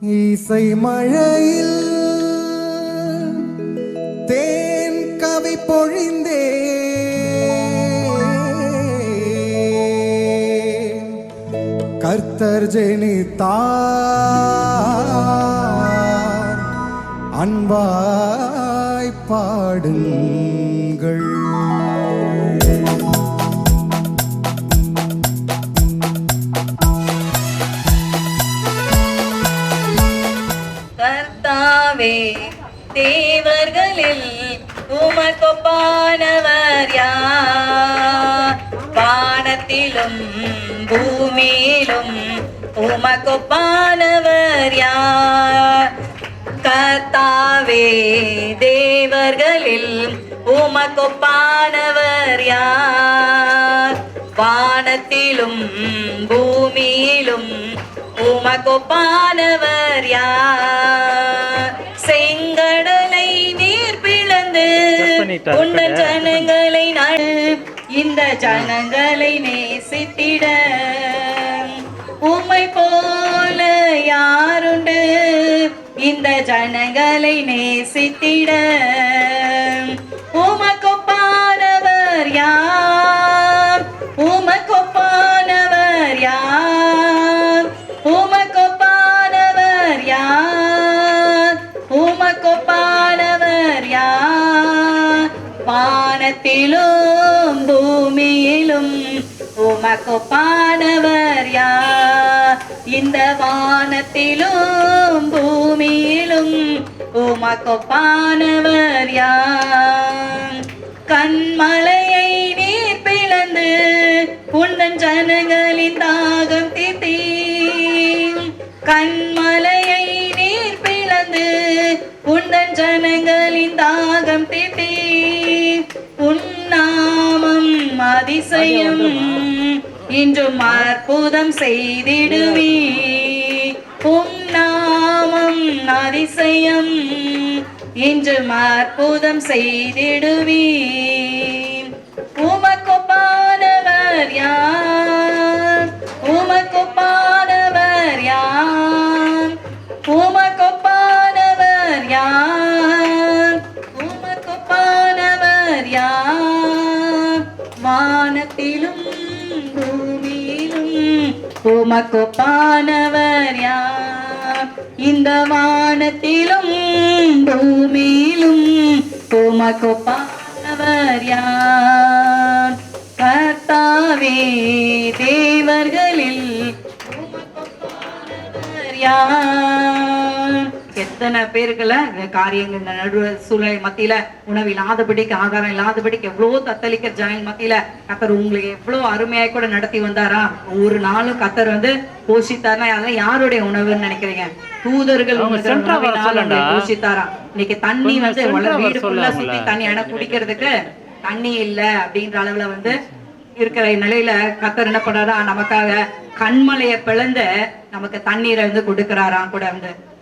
இசை மழையில் தேன் கவி பொழிந்தே கர்த்தர் ஜெனித்தார் அன்பாய் பாடுங்கள். கர்த்தாவே, தேவர்களில் உமக்கொப்பானவர் யார்? வானத்திலும் பூமியிலும் உமக்கொப்பானவர் யார்? கர்த்தாவே, தேவர்களில் உமக்கொப்பானவர் யார்? வானத்திலும் பூமியிலும் உமக்கொப்பானவர் யார்? செங்கடலை நீர் பிளந்து உன்ன ஜனங்களை இந்த ஜனங்களை நேசித்திட உம்மை போல யாருண்டு? இந்த ஜனங்களை நேசித்திட உமக்கொப்பானவர் யார்? உமக்கொப்பானவர் யார்? உமக்கொப்பானவர் யார்? உமக்கொப்பானவர் யார்? வானத்திலும் பூமியிலும் உமக்கொப்பானவர் யார்? இந்த வானத்திலும் பூமியிலும் உமக்கொப்பானவர் யார்? கண்மலையை நீர் பிளந்து உந்தன் ஜனங்களின் தாகம் தீர்த்தீ. கண்மலையை நீர் பிளந்து உந்தன் ஜனங்களின் தாகம் தீர்த்தீ. உன்னாமம் அதிசயம் இன்றும் அற்புதம் செய்திடுவி. உன்னாமம் அதிசயம் இன்றும் அற்புதம் செய்திடுவி. உமக்கொப்பானவர் யார்? உமக்கொப்பானவர் யார்? உமக்கொப்பானவர் யார்? உமக்கொப்பானவர் யார்? வானத்திலும் பூமியிலும் உமக்கொப்பானவர் யார்? இந்த வானத்திலும் பூமியிலும் உமக்கொப்பானவர் யார்? கர்த்தாவே, தேவர்களில் உமக்கொப்பானவர் யார்? எத்தனை பேருக்குல காரியங்கள் நடுவு சூழ்நிலை மத்தியில உணவு இல்லாதபடிக்கு, ஆகாரம் இல்லாதபடிக்கு எவ்வளவு தத்தளிக்கிற ஜனங்கள் மத்தியில கத்தர் உங்களுக்கு எவ்வளவு அருமையாய் கூட நடத்தி வந்தாரா? ஒரு நாளும் கத்தர் போஷித்தாரா? அதெல்லாம் யாருடைய உணவுன்னு நினைக்கிறீங்க? தூதர்கள் போஷித்தாரா? இன்னைக்கு தண்ணி வீடு ஃபுல்லா சுத்தி தண்ணி குடிக்கிறதுக்கு தண்ணி இல்ல அப்படின்ற அளவுல இருக்கிற நிலையில கத்தர் என்ன பண்றாரா? நமக்காக கண்மலையை பிளந்து நமக்கு தண்ணீரை கொடுக்கிறாராம் கூட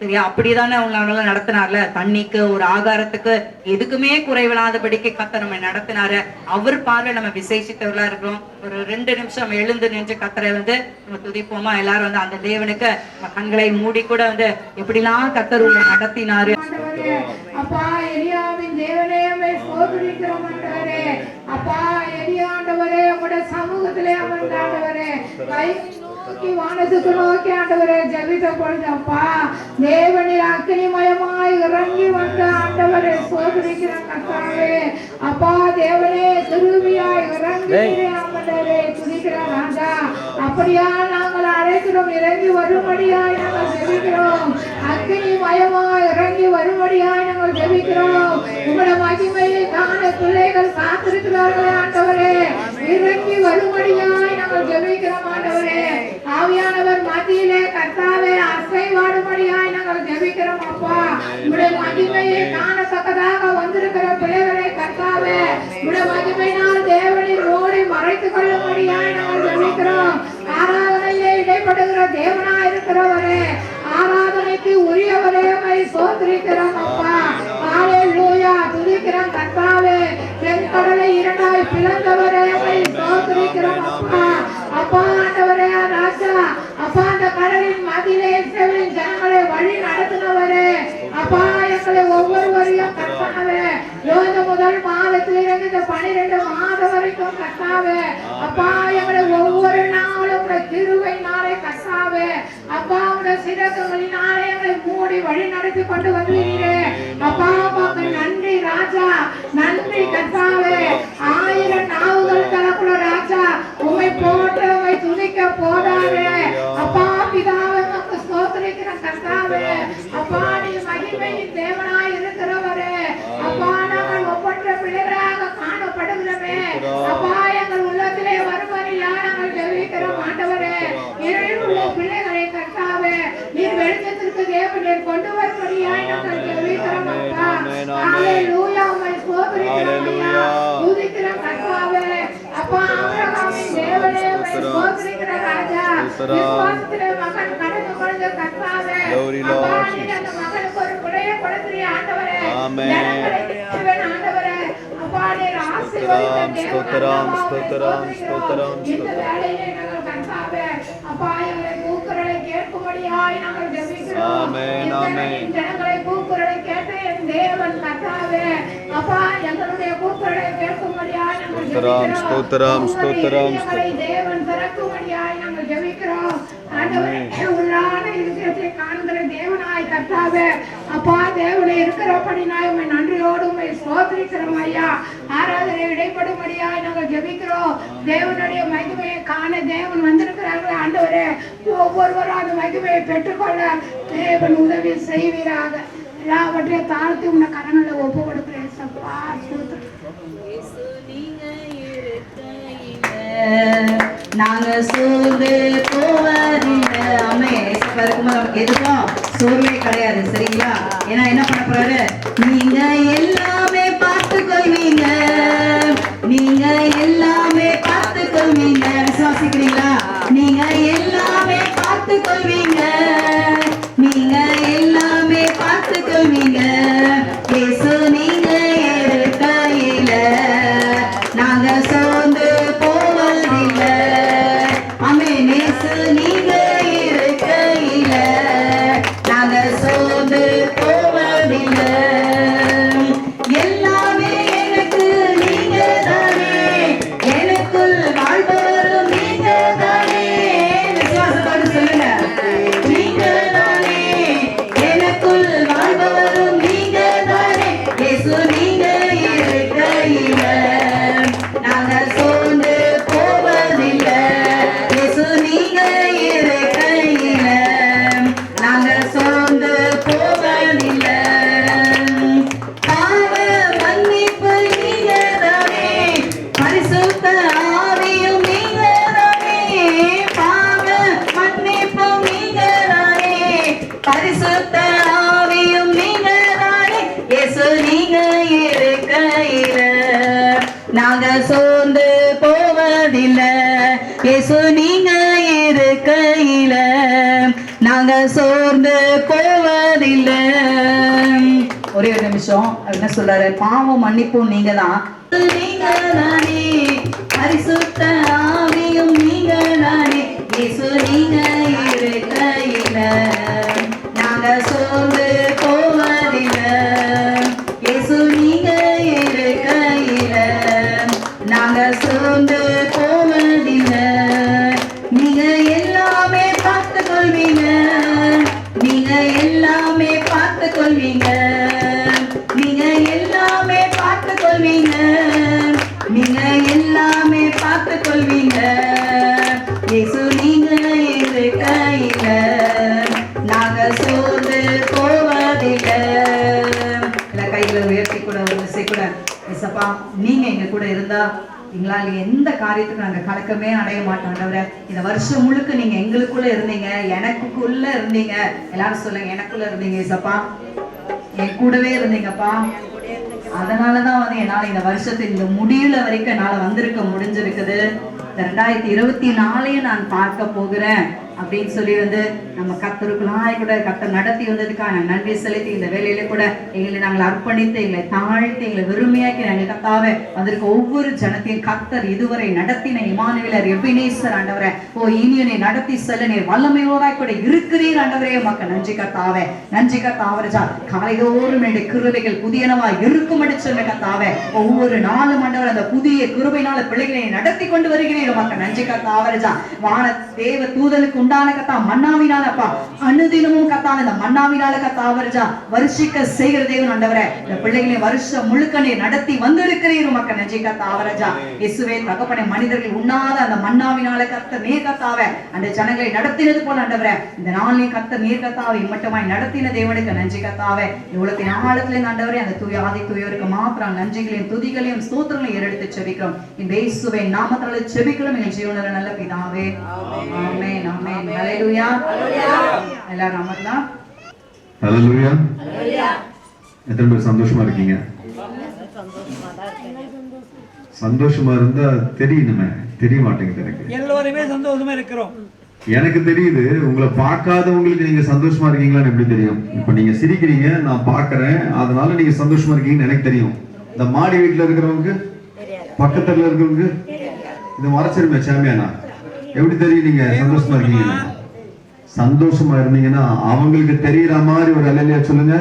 சரியா? அப்படிதானே உங்களால நடத்தினார்ல. தண்ணிக்கு, ஒரு ஆகாரத்துக்கு, எதுக்குமே குறைவில்லாதபடிக்கு கத்தர் நம்ம நடத்தினாரு. அவர் பார்வை நம்ம விசேஷித்தவர்களா இருக்கிறோம். ஒரு 2 நிமிஷம் எழுந்து நின்று கத்தரை நம்ம துதிப்போமா? எல்லாரும் அந்த தேவனுக்கு நம்ம கண்களை மூடி கூட எப்படிலாம் கத்தர் உங்களை நடத்தினாரு. அப்பா, எலியாவின் தேவனே சோதரிக்கிறோம் ஆண்டவரே. அப்பா, எலியாண்டவரே உங்களுடைய சமூகத்திலே அமர்ந்தாண்டவரே, கை நோக்கி வானத்துக்கு நோக்கி ஆண்டவரே ஜெபித்த பொழுது அப்பா, தேவனில் அக்கினிமயமாய் இறங்கி வந்த ஆண்டவரே சோதரிக்கிற கர்த்தாவே. அப்பா, தேவனே கிருபையாய் இறங்கி ஆண்டவரே துதிக்கிற ராஜா. அப்படியா நாங்கள் அழைக்கிறோம், இறங்கி வரும்படியாய் நாங்கள் ஜெபிக்கிறோம். அக்கினிமயமாய் இறங்கி வரும்படியாய் நாங்கள் ஜெபிக்கிறோம். உங்களுடைய மகிமையை காண பிள்ளைகள் காத்திருக்கிறார்களே ஆண்டவரே, இறங்கி வரும்படியாய் நாங்கள் ஜெபிக்கிறோம் ஆண்டவரே. ஆவியானவர் மத்தியிலே கர்த்தாவே அசைவாடும்படியாய் நாங்கள் ஜெபிக்கிறோம் அப்பா. உங்களுடைய மகிமையை காணத்தக்கதாக வந்திருக்கிற பிள்ளைகளை கர்த்தாவே உங்களுடைய மகிமையினால் தேவனின் ஓடி மறைத்துக் கொள்ளும்படியாய் நாங்கள் ஜெபிக்கிறோம். ஆராதனையே இடைப்படுகிற தேவனாய் இருக்கிறவரே, ஆராதனைக்கு உரியவரே சோதரிக்கிறோம் அப்பா. ஹல்லேலூயா, துதிக்கிறோம் கர்த்தாவே. செங்கடலை இரண்டாய் பிளந்தவரே சோதரிக்கிறோம் அப்பா. அப்பா ஆண்டவரே ராஜா, அப்பா அந்த கடலின் மத்தியிலே இஸ்ரவேலின் ஜனங்களை வழி நடத்தினவரே, அப்பா எங்களை ஒவ்வொருவரையும் கர்த்தாவே, யோத முதல் மாதத்திலிருந்து இந்த 12 மாதம் வரைக்கும் கர்த்தாவே, அப்பா எங்களை ஒவ்வொரு நாளும் கிருபை நாளை கர்த்தாவே, அப்பா உடைய சிறகுகளினாலே எங்களை மூடி வழி நடத்தி கொண்டு வருவீரே. அப்பா உமக்கு நன்றி ராஜா, நன்றி கர்த்தாவே. 1000 நாவுகள் தரக்குள்ள ராஜா, உம்மை போட்டு உம்மை துதிக்க போதாதே. அப்பா பிதாவே உமக்கு ஸ்தோத்திரிக்கிற கர்த்தாவே, அப்பா நீ மகிமையின் தேவனாய் இருக்கிறவரே, அப்பா நாங்கள் ஒப்பற்ற பிள்ளைகளாக காணப்படுகிறோமே, அப்பா எங்கள் உள்ளத்திலே வருவரியா நாங்கள் ஜெபிக்கிறோம் ஆண்டவரே. இருளில் உள்ள பிள்ளைகளை கர்த்தாவே, நீர் வெளிச்சத்திற்கு தேவன் கொண்டு வருவரியாய் நாங்கள் ஜெபிக்கிறோம் அப்பா. ஹalleluya, உம்மை ஸ்தோத்திரிக்கிறோம் ஐயா, துதிக்கிறோம் கர்த்தாவே. அப்பா ஆபிரகாமின் தேவனே, உம்மை ஸ்தோத்திரிக்கிற ராஜா, விசுவாசத்திலே மகன் கடந்து கொண்ட கர்த்தாவே, அப்பா நீர் அந்த மகனுக்கு ஒரு குறையை கொடுக்கிறீ ஆண்டவரே, ஜனங்களை தேவன் ஆண்டவரே, அப்பா நீர் ஆசீர்வதித்த தேவன், ஸ்தோத்திரம். இந்த வேளையிலே நாங்கள் கர்த்தாவே, அப்பா எங்களை கூக்குரலை கேட்கும்படியாய் நாங்கள் ஜெபிக்கிறோம். ஜனங்களை கூக்குரலை கேட்ட என் தேவன் கர்த்தாவே, அப்பா எங்களுடைய கூக்குரலை கேட்கும்படியாய் நாங்கள் ஜெபிக்கிறோம். எங்களை தேவன் திறக்கும்படியாய் நாங்கள் ஜெபிக்கிறோம் ஆண்டவரே. உள்ளான இருதயத்தை காண்கிற தேவனாய் கர்த்தாவே, அப்பா தேவனே இருக்கிறபடி நான் உம்மை நன்றியோடு உம்மை ஸ்தோத்திரிக்கிறோம் ஐயா. ஆராதனை இடைப்படும்படியாய் நாங்கள் ஜெபிக்கிறோம். தேவனுடைய மகிமையை காண தேவன் வந்திருக்கிறார்கள் ஆண்டவரே. ஒவ்வொருவரும் அந்த மகிமையை பெற்றுக்கொள்ள தேவன் உதவி செய்வீராக. எல்லாவற்றையும் தாழ்த்தி உன்னை கரங்களை ஒப்பு கொடுக்கிறேன் சப்பா. நாங்க சோர்ந்து போவதில்லை. அம்மே இருக்கும்போது நமக்கு எதுவும் சோர்வே கிடையாது, சரிங்களா? ஏன்னா என்ன பண்ண போறாரு, நீங்க எல்லாமே பார்த்து கொள்வீங்க, நீங்க எல்லாமே பார்த்து கொள்வீங்க. விசுவாசிக்கிறீங்களா? நீங்க எல்லாமே பார்த்து கொள்வீங்க, நீங்க எல்லாமே பார்த்து கொள்வீங்க. இயேசு நீங்க இருக்கையில நாங்க சோர்ந்து போவதில்லை. ஆமென். இயேசு நீங்க இருக்கையில நாங்க சோர்ந்து போவதில்லை. எல்லாமே எனக்கு நீங்க தானே, எனக்குள் வாழ்பவரும் நீங்க தானே. விசுவாசத்தோடு சொல்லுங்க, நீங்க தானே, எனக்குள் வாழ்பவரும் நீங்க தானே. இயேசு நீங்க இருக்கையில நாங்க சோர்ந்து போவதில்லை. இயேசு நீங்க இருக்கையில நாங்க சோர்ந்து போவதில்லை. பாவ மன்னிப்பு நீங்க தானே, பரிசுத்த ஆவியும் நீங்க தானே. பாவ மன்னிப்பு நீங்க தானே, பரிசுத்த ஆவியும் நீங்க தானே. இயேசு நீங்க இருக்கையில நாங்க சோர்ந்து போவதில்லை. இயேசு நீங்க இருக்கையில நாங்க சோர்ந்து போவதில்லை. ஒரே ஒரு நிமிஷம். என்ன சொல்றாரு? பாவம் மன்னிப்பும் நீங்க தான், நீங்க தானே, பரிசுத்த ஆவியும் நீங்க தானே. இயேசு நீங்க இருக்கையில நாங்க சோர்ந்து போவதில்லை. இயேசு நீங்க இருக்கையில நாங்க சோர்ந்து போவதில்லை. நீங்க எல்லாமே பார்த்து கொள்வீங்க, நீங்க எல்லாமே பார்த்து கொள்வீங்க, நீங்க எல்லாமே பார்த்து கொள்வீங்க, நீங்க எல்லாமே பார்த்து கொள்வீங்க. இயேசு நீங்க இருக்கையில நாங்க சோர்ந்து போவதில்லை. கைகளை உயர்த்தி கூட ஒரு திசை கூட, ஏசப்பா நீங்க எங்க கூட இருந்தா எங்களால் எந்த காரியத்துக்கு நாங்க கலக்கமே அடைய மாட்டோம் ஆண்டவரே. இந்த வருஷம் முழுக்க நீங்க எங்களுக்குள்ள இருந்தீங்க, எனக்குள்ள இருந்தீங்க. எல்லாரும் சொல்லுங்க, எனக்குள்ள இருந்தீங்க ஏசப்பா, என் கூடவே இருந்தீங்கப்பா. அதனாலதான் என்னால இந்த வருஷத்து இந்த முடிவுல வரைக்கும் என்னால வந்திருக்க முடிஞ்சிருக்குது. 2024 நான் பார்க்க போகிறேன் அப்படின்னு சொல்லி நம்ம கர்த்தருக்குள்ளாய் கூட கர்த்தர் நடத்தி வந்ததுக்காக நான் நன்றி செலுத்தி இந்த வேலையில கூட எங்களை நாங்கள் அர்ப்பணித்து எங்களை தாழ்த்தி எங்களை வெறுமையாக்கி நாங்கள் கர்த்தாவே அதற்கு ஒவ்வொரு ஜனத்தையும் கர்த்தர் இதுவரை நடத்தின இமானுவேலர் எபினேசர் ஆண்டவரே, ஓ இனியனை நடத்தி செல்ல நீர் வல்லமையோராய் கூட இருக்கிறீர் ஆண்டவரே. மக்கள் நன்றி கர்த்தாவே, நன்றி கர்த்தாவே. காலைதோறும் என்னுடைய கிருபைகள் புதியனவா இருக்கும் என்று சொன்ன கர்த்தாவே, ஒவ்வொரு நாளும் ஆண்டவர் அந்த புதிய கிருபையினால பிள்ளைகளை நடத்தி கொண்டு வருகிறீர்கள். மக்கள் நன்றி கர்த்தாவே. வான தேவ தூதலுக்கு உண்டான கத்தா மன்னாவினால அப்பா அனுதினமும் கத்தான இந்த மன்னாவினால கத்தாவரஜா வருஷிக்க செய்கிற தேவன் ஆண்டவரே, இந்த பிள்ளைகளை வருஷம் முழுக்க நீர் நடத்தி வந்திருக்கிறீர்கள். மக்கள் நன்றி கர்த்தாவரஜா. இயேசுவே தகப்பனே, மனிதர்கள் உண்ணாத அந்த மன்னாவினால கர்த்தர் நீர் கர்த்தாவே அந்த ஜனங்களை நடத்தினது போல ஆண்டவரே, இந்த நாளில் கர்த்தர் நீர் கர்த்தாவே மட்டுமாய் நடத்தின தேவனுக்கு நன்றி கர்த்தாவே. இவ்வளவு ஆழத்திலே ஆண்டவரே அந்த தூய ஆதி தூயோருக்கு மாத்திரம் நன்றிகளையும் துதிகளையும் ஸ்தோத்திரங்களையும் ஏறெடுத்து செபிக்கிறோம். இந்த இயேசுவை நாமத்தால செபிக்கிறோம் எங்கள் ஜீவனுள்ள நல்ல பிதாவே. ஆமென் ஆமென். ஹல்லேலூயா. எல்லாரும் அமரலாம். ஹல்லேலூயா. எத்தனை பேர் சந்தோஷமா இருக்கீங்க? சந்தோஷமா இருந்தா தெரியணுமே, தெரிய மாட்டேங்குது எனக்கு. எல்லாருமே சந்தோஷமா இருக்கிறோம். எனக்கு தெரியுது, உங்களை பார்க்காதவங்களுக்கு நீங்க சந்தோஷமா இருக்கீங்களான்னு எப்படி தெரியும்? இப்ப நீங்க சிரிக்கிறீங்க, நான் பாக்குறேன், அதனால நீங்க சந்தோஷமா இருக்கீங்கன்னு எனக்கு தெரியும். இந்த மாடி வீட்டுல இருக்கிறவங்க, பக்கத்துல இருக்கிறவங்க இது மறைச்சிருமே சாமியானா, எப்படி தெரியும் நீங்க சந்தோஷமா இருக்கீங்க? சந்தோஷமா இருந்தீங்கன்னா அவங்களுக்கு தெரியற மாதிரி ஒரு அல்லேலூயா சொல்லுங்க.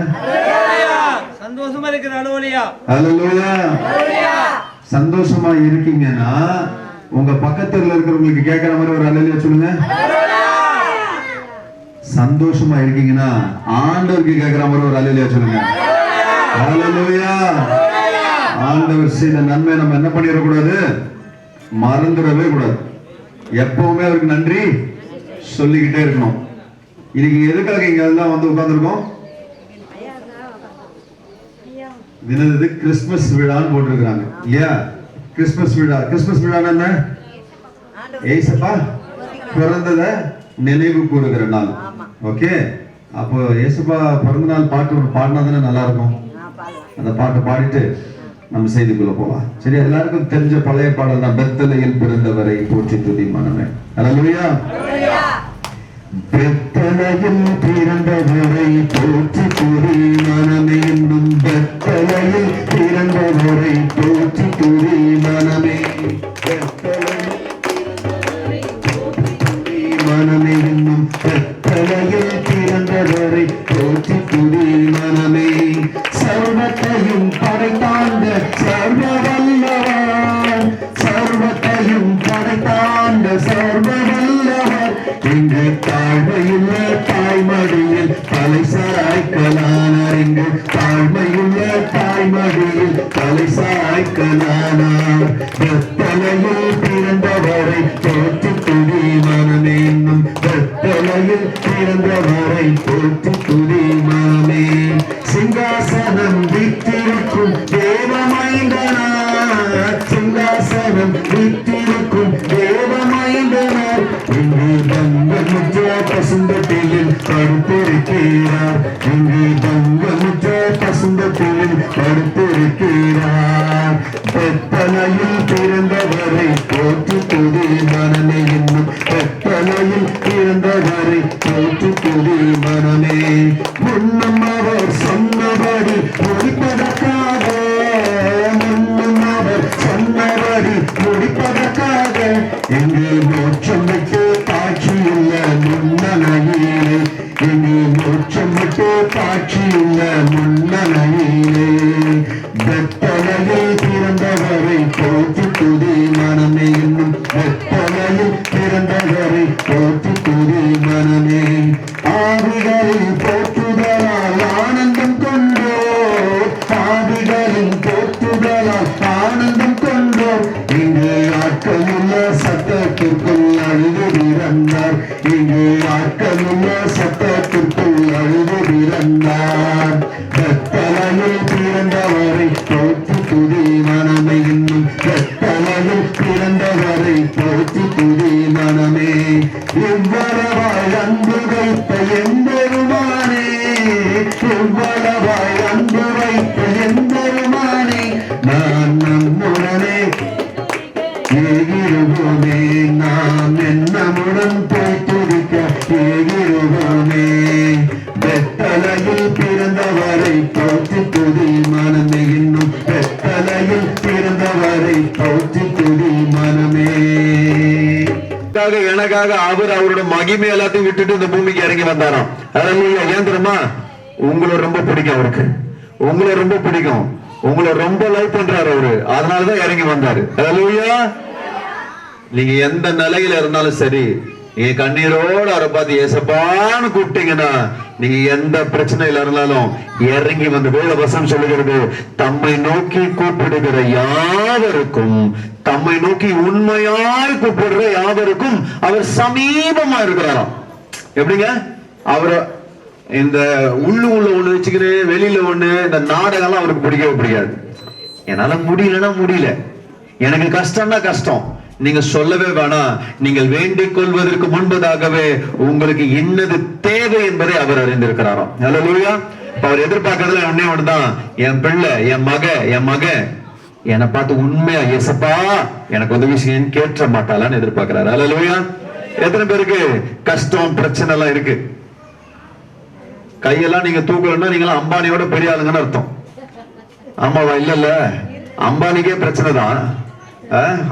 சந்தோஷமா இருக்கிற அல்லேலூயா. அல்லேலூயா. சந்தோஷமா இருக்கீங்கன்னா உங்க பக்கத்துல இருக்கிறவங்களுக்கு கேட்கிற மாதிரி ஒரு அல்லேலூயா சொல்லுங்க. சந்தோஷமா இருக்கீங்கன்னா ஆண்டவருக்கு கேட்கிற மாதிரி ஒரு அல்லேலூயா சொல்லுங்க. அல்லேலூயா. ஆண்டவர் செய்த நன்மை நம்ம என்ன பண்ணிடக்கூடாது, மறந்துடவே கூடாது. எப்பவுமே அவருக்கு நன்றி சொல்லிக்கிட்டே இருக்கணும். இன்னைக்கு எதுக்காக இங்க எல்லாம் உட்கார்ந்துருக்கோம்? தினது கிறிஸ்துமஸ் விழான்னு போட்டிருக்கிறாங்க இல்லையா? கிறிஸ்துமஸ் விழா. கிறிஸ்துமஸ் விழா என்ன? ஏசப்பா பிறந்தத நினைவு கூறுகிற நாள். ஓகே, அப்போ ஏசப்பா பிறந்த நாள் பாட்டு பாடினா நல்லா இருக்கும். அந்த பாட்டை பாடிட்டு நம்ம செய்திக்குள்ள போலாம். சரி, எல்லாருக்கும் தெரிஞ்ச பழைய பாடல் தான், பெத்தலையில் பிறந்தவரை போற்றி துதி மனமே. அல்லேலூயா. பெத்தலையில் பிறந்தவரை போற்றி துதி மனமே என்னும், பெத்தலையில் பிறந்தவரை போற்றி துதி மனமே, மனமே என்னும் பெத்தலையில் பிறந்தவரை போற்றி துதி மனமே. சர்வத்தையும் படைத்தாண்ட சர்வ வல்லவர், சர்வத்தையும் படைத்தாண்ட சர்வ வல்லவர், இங்கு தாழ்மையுள்ள தாய்மடியில் தலை சாய்க்கலானார், இங்கு தாழ்மையுள்ள தாய்மடியில் தலை சாய்க்கலானார். வெத்தலையில் பிறந்தவரை போற்றி துதி மனமே என்னும், வெத்தலையில் பிறந்தவரை போற்றி துதி மனமே. சிங்காசனம் விட்டிருக்கும் தேவமைந்தனார், சிங்காசனம் விட்டிருக்கும் தேவமைந்தனார், இங்கு தங்கமுற்ற பசுந்தட்டிலில் படுத்திருக்கிறார், இங்கு தங்கமுற்ற பசுந்தட்டிலில் படுத்திருக்கிறார். வெத்தலையில் பிறந்தவரை போற்றி துதி மனமே என்னும், வெத்தலையில் பிறந்தவரை போற்றி துதி மனமே. முன்னும் அவர் சொன்னபடி முடிப்பதற்காக, முன்னும் அவர் சொன்னபடி முடிப்பதற்காக, இங்கு மோட்சம் விட்டு காட்சியுள்ள முன்னணையிலே, இங்கு மோட்சம் விட்டு காட்சியுள்ள முன்னணையிலே. வெத்தலையில் பிறந்தவரை போற்றி துதி மனமே என்னும், வெத்தலையில் பிறந்தவரை போற்றி துதி மனமே. ஆவிகளில் போற்றுதலால் ஆனந்தம் கொண்டோ, ஆவிகளின் போற்றுதலால் ஆனந்தம் கொண்டோ, இங்கு ஆட்களுள்ள சத்தத்திற்குள் அழுது பிறந்தார், இங்கு ஆட்களுள்ள சத்தத்திற்குள் அழுது பிறந்தார். வெத்தலையில் பிறந்தவரை போற்றி துதி மனமே என்னும், வெத்தலையில் பிறந்தவரை போற்றி துதி மனமே. இவ்வளவாய் அன்பு வைத்த எம்பெருமானே, இவ்வளவாய் அன்பு வைத்த எம்பெருமானே, நான் நம்முடனே ஏகிருவோமே, நாம் என்னமுடன் போய் துதிக்க பெத்தலையில் பிறந்தவரை போற்றி துதி மனமே, இன்னும் பெத்தலையில் பிறந்தவரை போற்றி துதி மனமே. எனக்காக அவர் அவரோட மகிமை எல்லாத்தையும் விட்டுட்டு இந்த பூமிக்கு இறங்கி வந்தாராம். ஹல்லேலூயா. ஏன் தெரியுமா? உங்களை ரொம்ப பிடிக்கும் அவருக்கு, உங்களை ரொம்ப பிடிக்கும், உங்களை ரொம்ப லவ் பண்றாரு அவரு, அதனாலதான் இறங்கி வந்தாரு. ஹல்லேலூயா. நீங்க எந்த நிலையில இருந்தாலும் சரி, நீங்க கண்ணீரோட அவரை பார்த்து ஏசப்பான்னு கூப்பிட்டீங்கன்னா, நீங்க எந்த பிரச்சனையில இருந்தாலும் இறங்கி வந்து, வேத வசனம் சொல்லுகிறது, தம்மை நோக்கி கூப்பிடுகிற யாவருக்கும், தம்மை நோக்கி உண்மையாய் கூப்பிடுற யாவருக்கும் அவர் சமீபமா இருக்கிறாராம். எப்படிங்க? அவர் இந்த உள்ள ஒண்ணு வச்சுக்கிட்டு வெளியில ஒண்ணு, இந்த நாடகம்லாம் அவருக்கு பிடிக்கவே பிடிக்காது. என்னால முடியலன்னா முடியல, எனக்கு கஷ்டம்னா கஷ்டம், நீங்க சொல்லவே வேணாம். நீங்கள் வேண்டிக் கொள்வதற்கு முன்பதாகவே உங்களுக்கு என்னது தேவை என்பதை அவர் அறிந்திருக்கிறாராம். ஹல்லேலூயா. அவர் எதிர்பார்க்கறதுல ஒண்ணே ஒண்ணுதான், என் பிள்ளை, என் மக என்னை பார்த்து உண்மையா ஏசப்பா எனக்கு உதவி செய்யன்னு கேட்க மாட்டாளான்னு எதிர்பார்க்கிறாரு. ஹல்லேலூயா. எத்தனை பேருக்கு கஷ்டம் பிரச்சனை எல்லாம் இருக்கு? கையெல்லாம் நீங்க தூக்கலன்னா நீங்களாம் அம்பானியோட பெரிய ஆளுங்கன்னு அர்த்தம். ஆமாவா? இல்ல, அம்பானிக்கே பிரச்சனை தான்.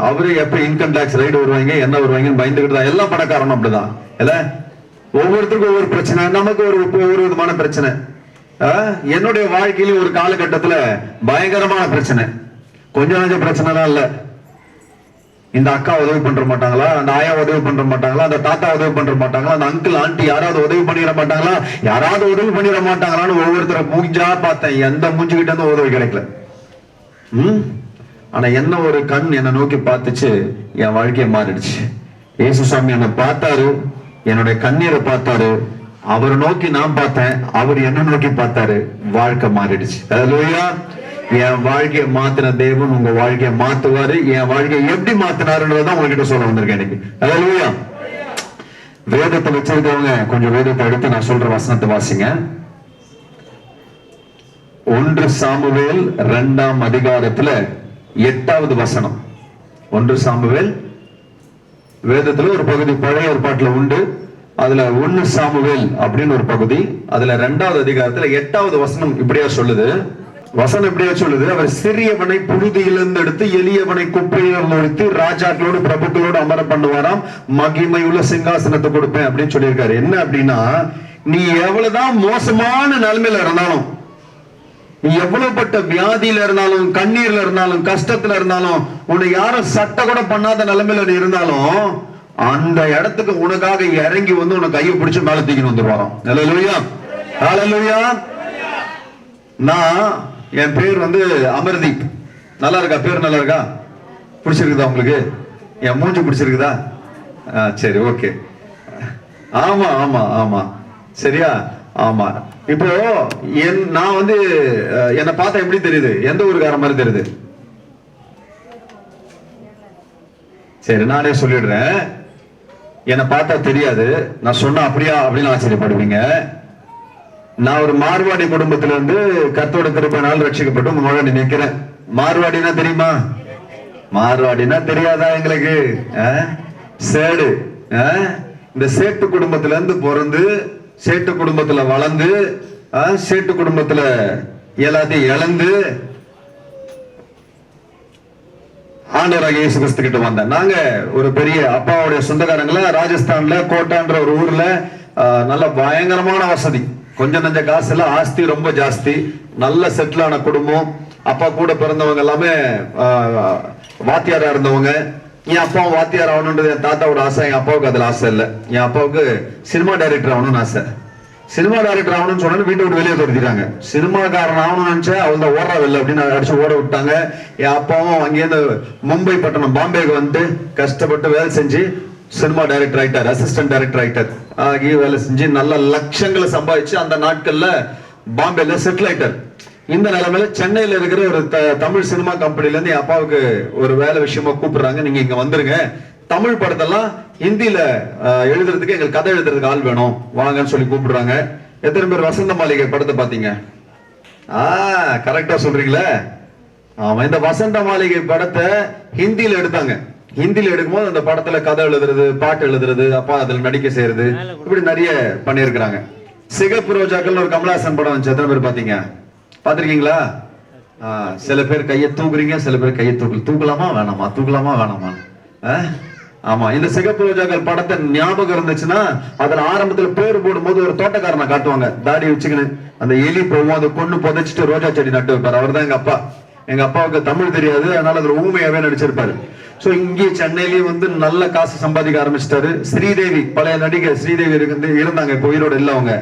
அவரு எப்ப இன்கம் டாக்ஸ் ரைடு வருவாங்க, என்ன வருவாங்கன்னு பயந்துகிட்டு தான். எல்லா பணக்காரனும் அப்படிதான் இல்ல? ஒவ்வொருத்தருக்கும் ஒவ்வொரு பிரச்சனை, நமக்கு ஒவ்வொரு விதமான பிரச்சனை. என்னுடைய வாழ்க்கையில ஒரு காலகட்டத்துல பயங்கரமான பிரச்சனை, கொஞ்சம் கொஞ்சம் பிரச்சனை தான் இல்ல. இந்த அக்கா உதவி பண்ற மாட்டாங்களா, அந்த ஆயா உதவி பண்ற மாட்டாங்களா, அந்த தாத்தா உதவி பண்ற மாட்டாங்களா, அந்த அங்கிள் ஆண்டி யாராவது உதவி பண்ணிட மாட்டாங்களா, யாராவது உதவி பண்ணிட மாட்டாங்களான்னு ஒவ்வொருத்தரை மூஞ்சா பார்த்தேன். எந்த மூஞ்சுகிட்ட இருந்து உதவி கிடைக்கல. ஆனா என்ன ஒரு கண் என்னை நோக்கி பார்த்துச்சு, என் வாழ்க்கையை மாறிடுச்சு. இயேசு சாமி என்னை பார்த்தாரு, என்னுடைய கண்ணீரை பார்த்தாரு, அவரை நோக்கி நான் பார்த்தேன், அவர் என்ன நோக்கி பார்த்தாரு, வாழ்க்கை மாறிடுச்சு. ஹல்லேலூயா. என் வாழ்க்கையை மாத்தின தேவன் உங்க வாழ்க்கையை மாத்துவாரு. என் வாழ்க்கையை எப்படி மாத்தினாருன்றதான் உங்ககிட்ட சொல்ல வந்திருக்கேன் இன்னைக்கு. ஹல்லேலூயா. வேதத்தை வச்சிருக்கவங்க கொஞ்சம் வேதத்தை எடுத்து நான் சொல்ற வசனத்தை வாசிங்க. 1 சாமுவேல் 2ஆம் அதிகாரத்துல 8வது வசனம். 1 சாமுவேல் வேதத்துல ஒரு பகுதி பழைய ஏற்பாட்டுல உண்டு. அதுல 1 சாமுவேல் அப்படின்னு ஒரு பகுதி, அதுல 2வது அதிகாரத்துல 8வது வசனம் இப்படியா சொல்லுது. வசனம் இப்படியா சொல்லுது, அவர் சிறியவனை புழுதியிலிருந்து எடுத்து எளியவனை குப்பையில் நுழைத்து ராஜாக்களோடு பிரபுக்களோடு அமர பண்ணுவாராம், மகிமை உள்ள சிங்காசனத்தை கொடுப்பேன் அப்படின்னு சொல்லியிருக்காரு. என்ன அப்படின்னா, நீ எவ்வளவுதான் மோசமான நிலைமையில இருந்தாலும், நீ எவ்வளவுப்பட்ட வியாதியில இருந்தாலும், கண்ணீர்ல இருந்தாலும், கஷ்டத்துல இருந்தாலும், உன்னை யாரும் சட்டை கூட பண்ணாத நிலைமையில நீ இருந்தாலும், அந்த இடத்துக்கு உனக்காக இறங்கி வந்து உனக்கு கையை பிடிச்சு மேல தூக்கின்னு வந்துருவாராம். ஹல்லேலூயா. ஹல்லேலூயா. நான் என் பேர் வந்து அமர்தீப். நல்லா இருக்கா? பேர் நல்லா இருக்கா? பிடிச்சிருக்குதா உங்களுக்கு? என் மூஞ்சி பிடிச்சிருக்குதா? சரி, ஓகே. ஆமா ஆமா ஆமா, சரியா? ஆமா. இப்போ நான் வந்து என்னை பார்த்தா எப்படி தெரியுது? எந்த ஊருக்கார மாதிரி தெரியுது? சரி, நானே சொல்லிடுறேன். என்னை பார்த்தா தெரியாது, நான் சொன்னா அப்படியா அப்படின்னு ஆச்சரியப்படுவீங்க. நான் ஒரு மார்வாடி குடும்பத்தில இருந்து கர்த்தரோட கிருபையினால் ரட்சிக்கப்பட்டு உங்க முன்னாடி நிக்கிறேன். மார்வாடினா தெரியுமா? மார்வாடினா தெரியாதா எங்களுக்கு? சேடு. இந்த சேட்டு குடும்பத்தில இருந்து பிறந்து, சேட்டு குடும்பத்துல வளர்ந்து, சேட்டு குடும்பத்துல எல்லாத்தையும் இழந்து ஆண்டவராகிய இயேசு கிறிஸ்து கிட்ட வந்தேன். நாங்க ஒரு பெரிய அப்பாவுடைய சொந்தக்காரங்கள ராஜஸ்தான்ல கோட்டான்ற ஒரு ஊர்ல நல்ல பயங்கரமான வசதி, கொஞ்சம் நஞ்ச காசு இல்ல, ஆஸ்தி ரொம்ப ஜாஸ்தி, நல்ல செட்டில் ஆன குடும்பம். அப்பா கூட பிறந்தவங்க எல்லாமே வாத்தியாரா இருந்தவங்க. என் அப்பாவும் வாத்தியார் ஆகணுன்றது என் தாத்தாவோட ஆசை, என் அப்பாவுக்கு அதுல ஆசை இல்லை. என் அப்பாவுக்கு சினிமா டைரக்டர் ஆகணும்னு ஆசை. சினிமா டைரக்டர் ஆகணும்னு சொன்னா வீட்டை விட்டு வெளியே துரத்திட்டாங்க. சினிமாக்காரன் ஆகணும்னு நினைச்சா அவங்க ஓடுறா வெளில அப்படின்னு அடிச்சு ஓட விட்டாங்க. என் அப்பாவும் அங்கேருந்து மும்பை பட்டணம் பாம்பேக்கு வந்து கஷ்டப்பட்டு வேலை செஞ்சு சினிமா டைரக்டர் ஆயிட்டார், அசிஸ்டன்ட் டைரக்டர் ஆயிட்டார். ஆகி வேலை செஞ்சு நல்ல லட்சங்களை சம்பாதிச்சு அந்த நாட்கள்ல பாம்பேல செட்டில் ஆயிட்டார். இந்த நிலைமையில சென்னையில இருக்கிற ஒரு தமிழ் சினிமா கம்பெனில இருந்து என் அப்பாவுக்கு ஒரு வேலை விஷயமா கூப்பிடுறாங்க, நீங்க இங்க வந்துருங்க, தமிழ் படத்தெல்லாம் ஹிந்தியில எழுதுறதுக்கு, எங்களுக்கு கதை எழுதுறதுக்கு ஆள் வேணும், வாங்கன்னு சொல்லி கூப்பிடுறாங்க. எத்தனை பேர் வசந்த மாளிகை படத்தை பாத்தீங்க? கரெக்டா சொல்றீங்களே. ஆமா, இந்த வசந்த மாளிகை படத்தை ஹிந்தியில எடுத்தாங்க. ஹிந்தியில எடுக்கும்போது அந்த படத்துல கதை எழுதுறது, பாட்டு எழுதுறது, அப்பா அதுல நடிக்க செய்யறது, இப்படி நிறைய பண்ணியிருக்கிறாங்க. சிகப்பு ரோஜாக்கள் ஒரு கமலஹாசன் படம் வந்துச்சு, எத்தனை பேர் பாத்தீங்க? பாத்திருக்கீங்களா? சில பேர் கையை தூக்குறீங்க, சில பேர் கையை தூக்கலாமா வேணாமா, தூக்கலாமா வேணாமா? ஆமா, இந்த சிகப்பு ரோஜாக்கள் படத்தை ஞாபகம் இருந்துச்சுன்னா அதுல ஆரம்பத்துல பேர் போடும்போது ஒரு தோட்டக்காரனை காட்டுவாங்க, தாடி வச்சுக்கின்னு. அந்த எலி போவோம், அதை கொண்டு புதைச்சிட்டு ரோஜா செடி நட்டு வைப்பாரு. அவர் தான் எங்க அப்பா. எங்க அப்பாவுக்கு தமிழ் தெரியாது, அதனால அதுல ஊமையாவே நடிச்சிருப்பாரு. சோ இங்கே சென்னையிலயும் வந்து நல்ல காசு சம்பாதிக்க ஆரம்பிச்சிட்டாரு. ஸ்ரீதேவி, பழைய நடிகை ஸ்ரீதேவி இருந்தாங்க, இப்போ உயிரோட இல்ல அவங்க.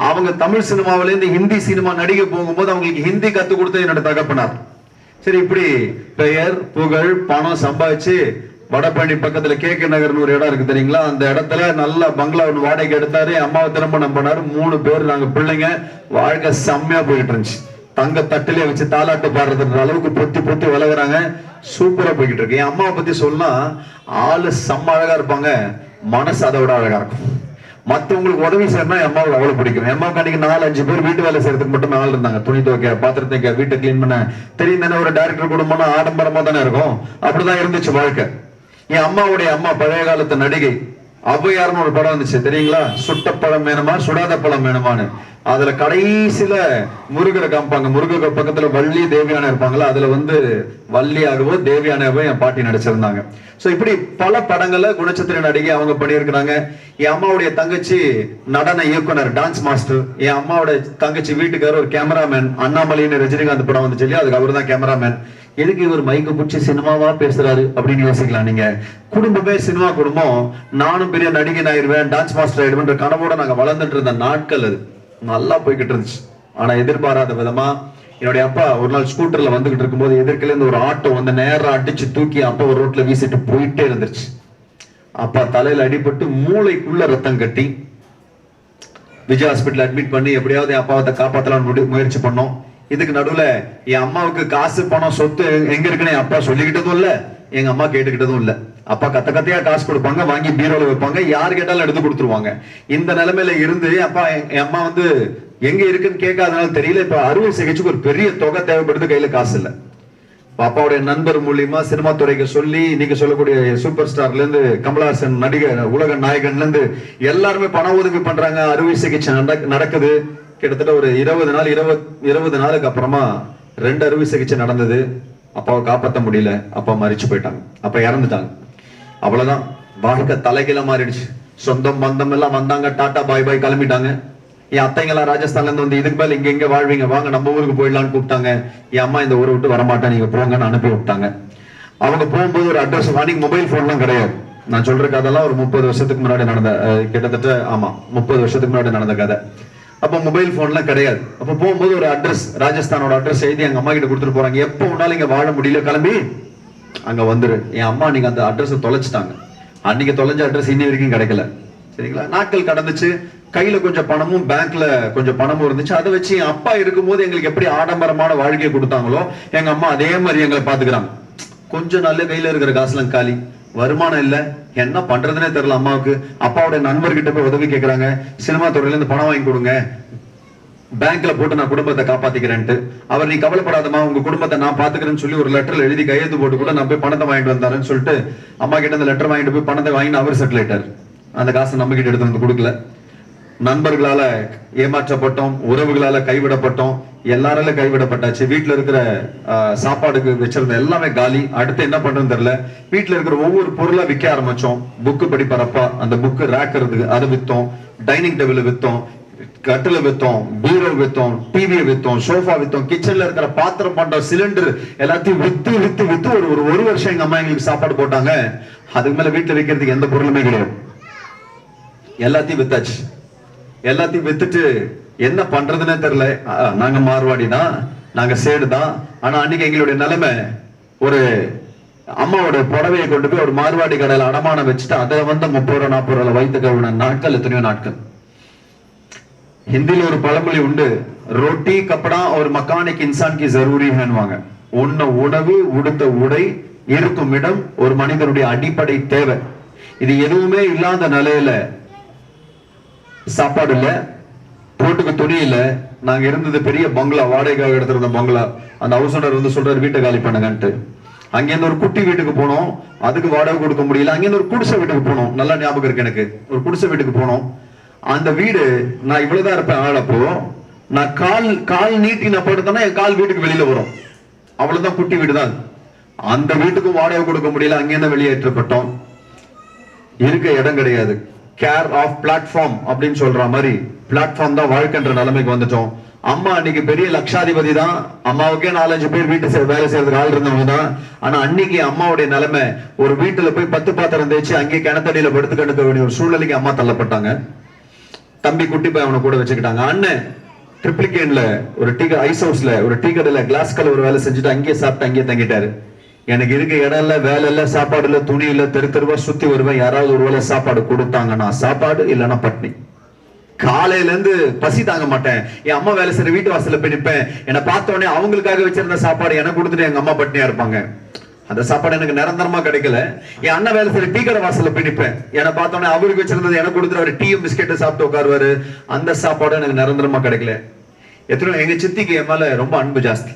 அவங்க தமிழ் சினிமாவில இருந்து ஹிந்தி சினிமா நடிகை போகும்போது அவங்களுக்கு ஹிந்தி கத்து கொடுத்தது என்னோட தகப்பனார். சரி, இப்படி பெயர் புகழ் பணம் சம்பாதிச்சு வடபழனி பக்கத்துல கேகே நகர்னு ஒரு இடம் இருக்கு தெரியுங்களா, அந்த இடத்துல நல்ல பங்களா ஒன்று வாடகைக்கு எடுத்தாரு. அம்மாவை திருமணம் பண்ணாரு. 3 பேர் நாங்க பிள்ளைங்க. வாழ்க்கை செம்மையா போயிட்டு இருந்துச்சு. தங்க தட்டிலே வச்சு தாலாட்டு பாடுறதுன்ற அளவுக்கு பொத்தி பொத்தி வளர்க்குறாங்க. சூப்பரா போய்கிட்டு இருக்கு. என் அம்மாவை பத்தி சொன்னா ஆளு செம்ம அழகா இருப்பாங்க, மனசு அதை விட அழகா இருக்கும். மத்தவங்களுக்கு உதவி செய்யறா என் அம்மாவுக்கு அவ்வளவு பிடிக்கும். என் அம்மாவுக்கு அன்னைக்கு 4-5 பேர் வீட்டு வேலை செய்யறதுக்கு மட்டும் ஆள் இருந்தாங்க. துணி துவைக்க, பாத்திரம் தைக்க, வீட்டை கிளீன் பண்ண. தெரியும் தானே, ஒரு டைரக்டர் குடும்பம்னா ஆடம்பரமா தானே இருக்கும். அப்படிதான் இருந்துச்சு வாழ்க்கை. என் அம்மாவுடைய அம்மா பழைய காலத்து நடிகை ஔவையார்னு ஒரு படம் வந்துச்சு தெரியுங்களா? சுட்ட பழம் வேணுமா சுடாத பழம் வேணுமான்னு. அதுல கடைசியில முருகரை காமிப்பாங்க. முருகர் பக்கத்துல வள்ளி தேவியான இருப்பாங்களா, அதுல வந்து வள்ளியாகவோ தேவியானவோ என் பாட்டி நடிச்சிருந்தாங்க. சோ இப்படி பல படங்கள்ல குணச்சித்திர நடிகை அவங்க பண்ணியிருக்கிறாங்க. என் அம்மாவுடைய தங்கச்சி நடன இயக்குனர், டான்ஸ் மாஸ்டர். என் அம்மாவோட தங்கச்சி வீட்டுக்காரர் ஒரு கேமராமேன். அண்ணாமலைன்னு ரஜினிகாந்த் படம் வந்துச்சு இல்லையா, அதுக்கு அவர் தான் கேமராமேன். எதுக்கு இவர் மைக்கு பிடிச்சி சினிமாவா பேசுறாரு அப்படின்னு யோசிக்கலாம் நீங்க. குடும்பமே சினிமா குடும்பம். நானும் பெரிய நடிகன் ஆயிடுவேன், டான்ஸ் மாஸ்டர் ஆயிடுவேன்ற கனவோட நாங்க வளர்ந்துட்டு இருந்த நாட்கள் அது. நல்லா போய்கிட்டு இருந்துச்சு. ஆனா எதிர்பாராத விதமா என்னுடைய அப்பா ஒரு நாள் ஸ்கூட்டர்ல வந்துகிட்டு இருக்கும்போது எதிர்க்கல இருந்து ஒரு ஆட்டோ வந்து நேரம் அடிச்சு தூக்கி அப்பா ஒரு ரோட்ல வீசிட்டு போயிட்டே இருந்துச்சு. அப்பா தலையில அடிபட்டு மூளைக்குள்ள ரத்தம் கட்டி விஜய் ஹாஸ்பிட்டல் அட்மிட் பண்ணி எப்படியாவது என் அப்பாவை காப்பாத்தலாம் முயற்சி பண்ணோம். இதுக்கு நடுவுல என் அம்மாவுக்கு காசு பணம் சொத்து எங்க இருக்குன்னு என் அப்பா சொல்லிக்கிட்டதும் இல்ல, எங்க அம்மா கேட்டுக்கிட்டதும் இல்ல. அப்பா கத்த கத்தையா காசு கொடுப்பாங்க, வாங்கி பீரோல வைப்பாங்க, யாரு கேட்டாலும் எடுத்து கொடுத்துருவாங்க. இந்த நிலைமையில இருந்து அப்பா என் அம்மா வந்து எங்க இருக்குன்னு கேட்காதனால தெரியல. இப்ப அறுவை சிகிச்சைக்கு ஒரு பெரிய தொகை தேவைப்படுது, கையில காசு இல்ல. பாப்பாவுடைய நண்பர் மூலியமா சினிமா துறைக்கு சொல்லி நீங்க சொல்லக்கூடிய சூப்பர் ஸ்டார்ல இருந்து கமலஹாசன் நடிகர் உலக நாயகன்ல இருந்து எல்லாருமே பண உதவி பண்றாங்க. அறுவை சிகிச்சை நடக்குது. கிட்டத்தட்ட ஒரு 20 நாளுக்கு அப்புறமா 2 அறுவை சிகிச்சை நடந்தது. அப்பாவை காப்பாற்ற முடியல. அப்பா மரிச்சு போயிட்டாங்க. அப்பா இறந்துட்டாங்க. அவ்வளவுதான், வாழ்க்கை தலைகீழ மாறிடுச்சு. சொந்தம் பந்தம் எல்லாம் வந்தாங்க, டாட்டா பாய் பாய் கிளம்பிட்டாங்க. என் அத்தைங்கெல்லாம் ராஜஸ்தான்ல இருந்து வந்து இதுக்கு மேல இங்க வாழ்வீங்க, வாங்க நம்ம ஊருக்கு போயிடலான்னு கூப்பிட்டாங்க. என் அம்மா இந்த ஊரை விட்டு வரமாட்டேன், நீங்க போங்கன்னு அனுப்பி விட்டாங்க. அவங்க போகும்போது ஒரு அட்ரஸ் வாங்கி, மொபைல் போன்லாம் கிடையாது. நான் சொல்ற கதெல்லாம் ஒரு 30 வருஷத்துக்கு முன்னாடி நடந்த, கிட்டத்தட்ட 30 வருஷத்துக்கு முன்னாடி நடந்த கதை. அப்ப மொபைல் போன்லாம் கிடையாது. அப்ப போகும்போது ஒரு அட்ரஸ், ராஜஸ்தானோட அட்ரஸ் எழுதி எங்க அம்மா கிட்ட கொடுத்துட்டு போறாங்க. எப்ப உன்னாலும் இங்க வாழ முடியல, கிளம்பி அங்க வந்துரு. என் அம்மா நீங்க அந்த அட்ரஸ் தொலைச்சிட்டாங்க. அன்னைக்கு தொலைஞ்ச அட்ரஸ் இன்னி வரைக்கும் கிடைக்கல. சரிங்களா? நாட்கள் கடந்துச்சு. கையில கொஞ்சம் பணமும் பேங்க்ல கொஞ்சம் பணமும் இருந்துச்சு. அதை வச்சு என் அப்பா இருக்கும்போது எங்களுக்கு எப்படி ஆடம்பரமான வாழ்க்கையை கொடுத்தாங்களோ எங்க அம்மா அதே மாதிரி எங்களை பாத்துக்கிறாங்க. கொஞ்சம் நல்ல கையில இருக்கிற காசுலாம் காலி, வருமானம் இல்ல, என்ன பண்றதுன்னே தெரியல அம்மாவுக்கு. அப்பாவுடைய நண்பர்கிட்ட போய் உதவி கேட்கிறாங்க. சினிமா துறையில இருந்து பணம் வாங்கி கொடுங்க, பேங்க்ல போட்டு நான் குடும்பத்தை காப்பாத்திக்கிறேன்ட்டு. அவர் நீ கவலைப்படாதமா, உங்க குடும்பத்தை நான் பாத்துக்கிறேன்னு சொல்லி ஒரு லெட்டர்ல எழுதி கையெழுத்து போட்டு கூட நான் போய் பணத்தை வாங்கிட்டு வந்தாருன்னு சொல்லிட்டு அம்மா கிட்ட அந்த லெட்டர் வாங்கிட்டு போய் பணத்தை வாங்கிட்டு அவர் செட்டில் ஆயிட்டாரு. அந்த காசை நம்ம கிட்ட எடுத்து வந்து கொடுக்கல. நண்பர்களால ஏமாற்றப்பட்டோம், உறவுகளால கைவிடப்பட்டோம், எல்லாரால கைவிடப்பட்டாச்சு. வீட்டுல இருக்கிற சாப்பாடுக்கு வச்சிருந்த எல்லாமே காலி. அடுத்து என்ன பண்றதுன்னு தெரியல. வீட்டுல இருக்கிற ஒவ்வொரு பொருளா விற்க ஆரம்பிச்சோம். புக்கு படிப்பறப்பா அந்த புக்கு ரேக் இருக்கு, அதை வித்தோம். டைனிங் டேபிள் வித்தோம், கட்டில வித்தோம், பீரோ வித்தோம், டிவி வித்தோம், சோஃபா வித்தோம், கிச்சன்ல இருக்கிற பாத்திரம் பண்ற சிலிண்டர் எல்லாத்தையும் வித்து வித்து வித்து ஒரு வருஷம் எங்க அம்மா எங்களுக்கு சாப்பாடு போட்டாங்க. அதுக்கு மேல வீட்டுல வைக்கிறதுக்கு எந்த பொருளுமே கிடையாது. எல்லாத்தையும் வித்தாச்சு. எல்லாத்தையும் வித்துட்டு என்ன பண்றதுன்னே தெரியல. நாங்க மார்வாடி தான், நாங்க சேடு தான். ஆனா அன்னைக்கு எங்களுடைய நிலைமை, ஒரு அம்மாவோட புடவையை கொண்டு போய் ஒரு மார்வாடி கடையில அடமானம் வச்சுட்டு அதை வந்து 30 ரூபா 40 ரூபாய் வைத்து கழுவின நாட்கள் எத்தனையோ நாட்கள். ஹிந்தில ஒரு பழமொழி உண்டு, ரொட்டி கப்படா ஒரு மக்கானிக் இன்சான் கி ஜரூரி ஹேன்வாங்க. உண்ண உணவு, உடுத்த உடை, இருக்கும் இடம் ஒரு மனிதனுடைய அடிப்படை தேவை. இது எதுவுமே இல்லாத நிலையில சாப்பாடு இல்ல, போட்டுக்கு துணி இல்ல. நாங்க இருந்தது பெரிய பங்களா, வாடகைக்காக எடுத்திருந்த பங்களா. அந்த ஹவுஸ் ஓனர் வந்து சொல்றாரு வீட்டை காலி பண்ணுங்கன்ட்டு. அங்கிருந்து ஒரு குட்டி வீட்டுக்கு போனோம், அதுக்கு வாடகை கொடுக்க முடியல. அங்கிருந்து ஒரு குடிசை வீட்டுக்கு போனோம். நல்லா ஞாபகம் இருக்கு எனக்கு. ஒரு குடிசை வீட்டுக்கு போனோம். அந்த வீடு நான் இவ்வளவுதான் இருப்பேன் ஆளப்போ, நான் கால் நீட்டி நான் படுத்தேன்னா என் கால் வீட்டுக்கு வெளியில வரும். அவ்வளவுதான், குட்டி வீடு தான். அந்த வீட்டுக்கும் வாடகை கொடுக்க முடியல, அங்கேருந்து வெளியேற்றப்பட்டோம். இருக்க இடம் கிடையாது. கேர் ஆஃப் பிளாட்ஃபார்ம் அப்படின்னு சொல்ற மாதிரி பிளாட்ஃபார்ம் தான் வாழ்க்கைன்ற நிலைமைக்கு வந்துட்டோம். அம்மா அன்னைக்கு பெரிய லட்சாதிபதி தான், அம்மாவுக்கே 4-5 பேர் வீட்டு வேலை செய்யறதுக்கு ஆள் இருந்தவங்க தான். ஆனா அன்னைக்கு அம்மாவுடைய நிலைமை, ஒரு வீட்டுல போய் 10 பாத்திரம் தேய்ச்சி அங்கே கிணத்தடியில படுத்து கண்டுக்க வேண்டிய ஒரு சூழ்நிலைக்கு அம்மா தள்ளப்பட்டாங்க. தம்பி குட்டி போய் அவனை கூட வச்சுக்கிட்டாங்க. அண்ணன் ட்ரிப்ளிகேன்ல ஒரு டீ ஐஸ் ஹவுஸ்ல ஒரு டீ கடையில கிளாஸ் கல ஒரு வேலை செஞ்சுட்டு அங்கேயே சாப்பிட்டு அங்கேயே தங்கிட்டாரு. எனக்கு இருக்க இடம் இல்ல, வேலை இல்ல, சாப்பாடு இல்ல, துணி இல்ல, தெருவா சுத்தி வருவேன். யாராவது ஒரு வேலை சாப்பாடு கொடுத்தாங்கன்னா சாப்பாடு, இல்லைன்னா பட்னி. காலையில இருந்து பசி தாங்க மாட்டேன். என் அம்மா வேலை செய்யற வீட்டு வாசல்ல போய் நிப்பேன். என்னை பார்த்த உடனே அவங்களுக்காக வச்சிருந்த சாப்பாடு எனக்கு கொடுத்துட்டு எங்க அம்மா பட்னியா இருப்பாங்க. அந்த சாப்பாடு எனக்கு நிரந்தரமா கிடைக்கல. என் அண்ணன் வேலை செய்யற டீ கடை வாசல்ல போய் நிப்பேன். என்னை பார்த்த உடனே அவருக்கு வச்சிருந்தது எனக்கு கொடுத்துட்டு அவர் டீயும் பிஸ்கெட்டு சாப்பிட்டு உட்காருவாரு. அந்த சாப்பாடு எனக்கு நிரந்தரமா கிடைக்கல. எத்தனை எங்க சித்திக்கு என் மேல ரொம்ப அன்பு ஜாஸ்தி.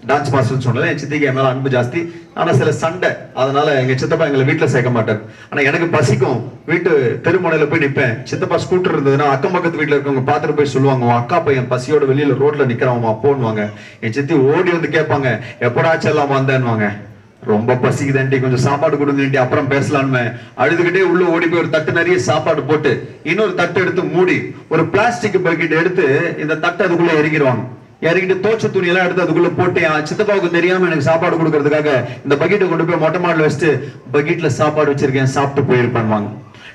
டான்ஸ் மாஸ்டர் சொன்னல, என் சித்திக்கு என் மேல அன்பு ஜாஸ்தி. ஆனா சில சண்டை, அதனால எங்க சித்தப்பா எங்களை வீட்டுல சேர்க்க மாட்டார். ஆனா எனக்கு பசிக்கும், வீட்டு தெருமுனையில போய் நிப்பேன். சித்தப்பா ஸ்கூட்டர் இருந்ததுன்னா அக்கம் பக்கத்து வீட்டுல இருக்கவங்க பாத்துட்டு போய் சொல்லுவாங்க, உன் அக்கா பையன் பசியோட வெளியில ரோட்ல நிக்கிறான் அப்போன்னுவாங்க. என் சித்தி ஓடி வந்து கேட்பாங்க, எப்படாச்சும் எல்லாம் வந்தேன்னுவாங்க. ரொம்ப பசிக்குதாண்டி, கொஞ்சம் சாப்பாடு கொடுங்கண்டி, அப்புறம் பேசலான்னு அழுதுகிட்டே உள்ள ஓடி போய் ஒரு தட்டு நிறைய சாப்பாடு போட்டு இன்னொரு தட்டு எடுத்து மூடி ஒரு பிளாஸ்டிக் பக்கெட் எடுத்து இந்த தட்டு அதுக்குள்ள இறங்கிடுவாங்க. இறங்கிட்டு தோச்ச துணி எல்லாம் எடுத்து அதுக்குள்ள போட்டு சித்தப்பாவுக்கு தெரியாம எனக்கு சாப்பாடு கொடுக்கறதுக்காக இந்த பக்கெட்டை கொண்டு போய் மொட்டை மாடல வச்சுட்டு பக்கெட்ல சாப்பாடு வச்சிருக்கேன், சாப்பிட்டு போயிருப்பாங்க.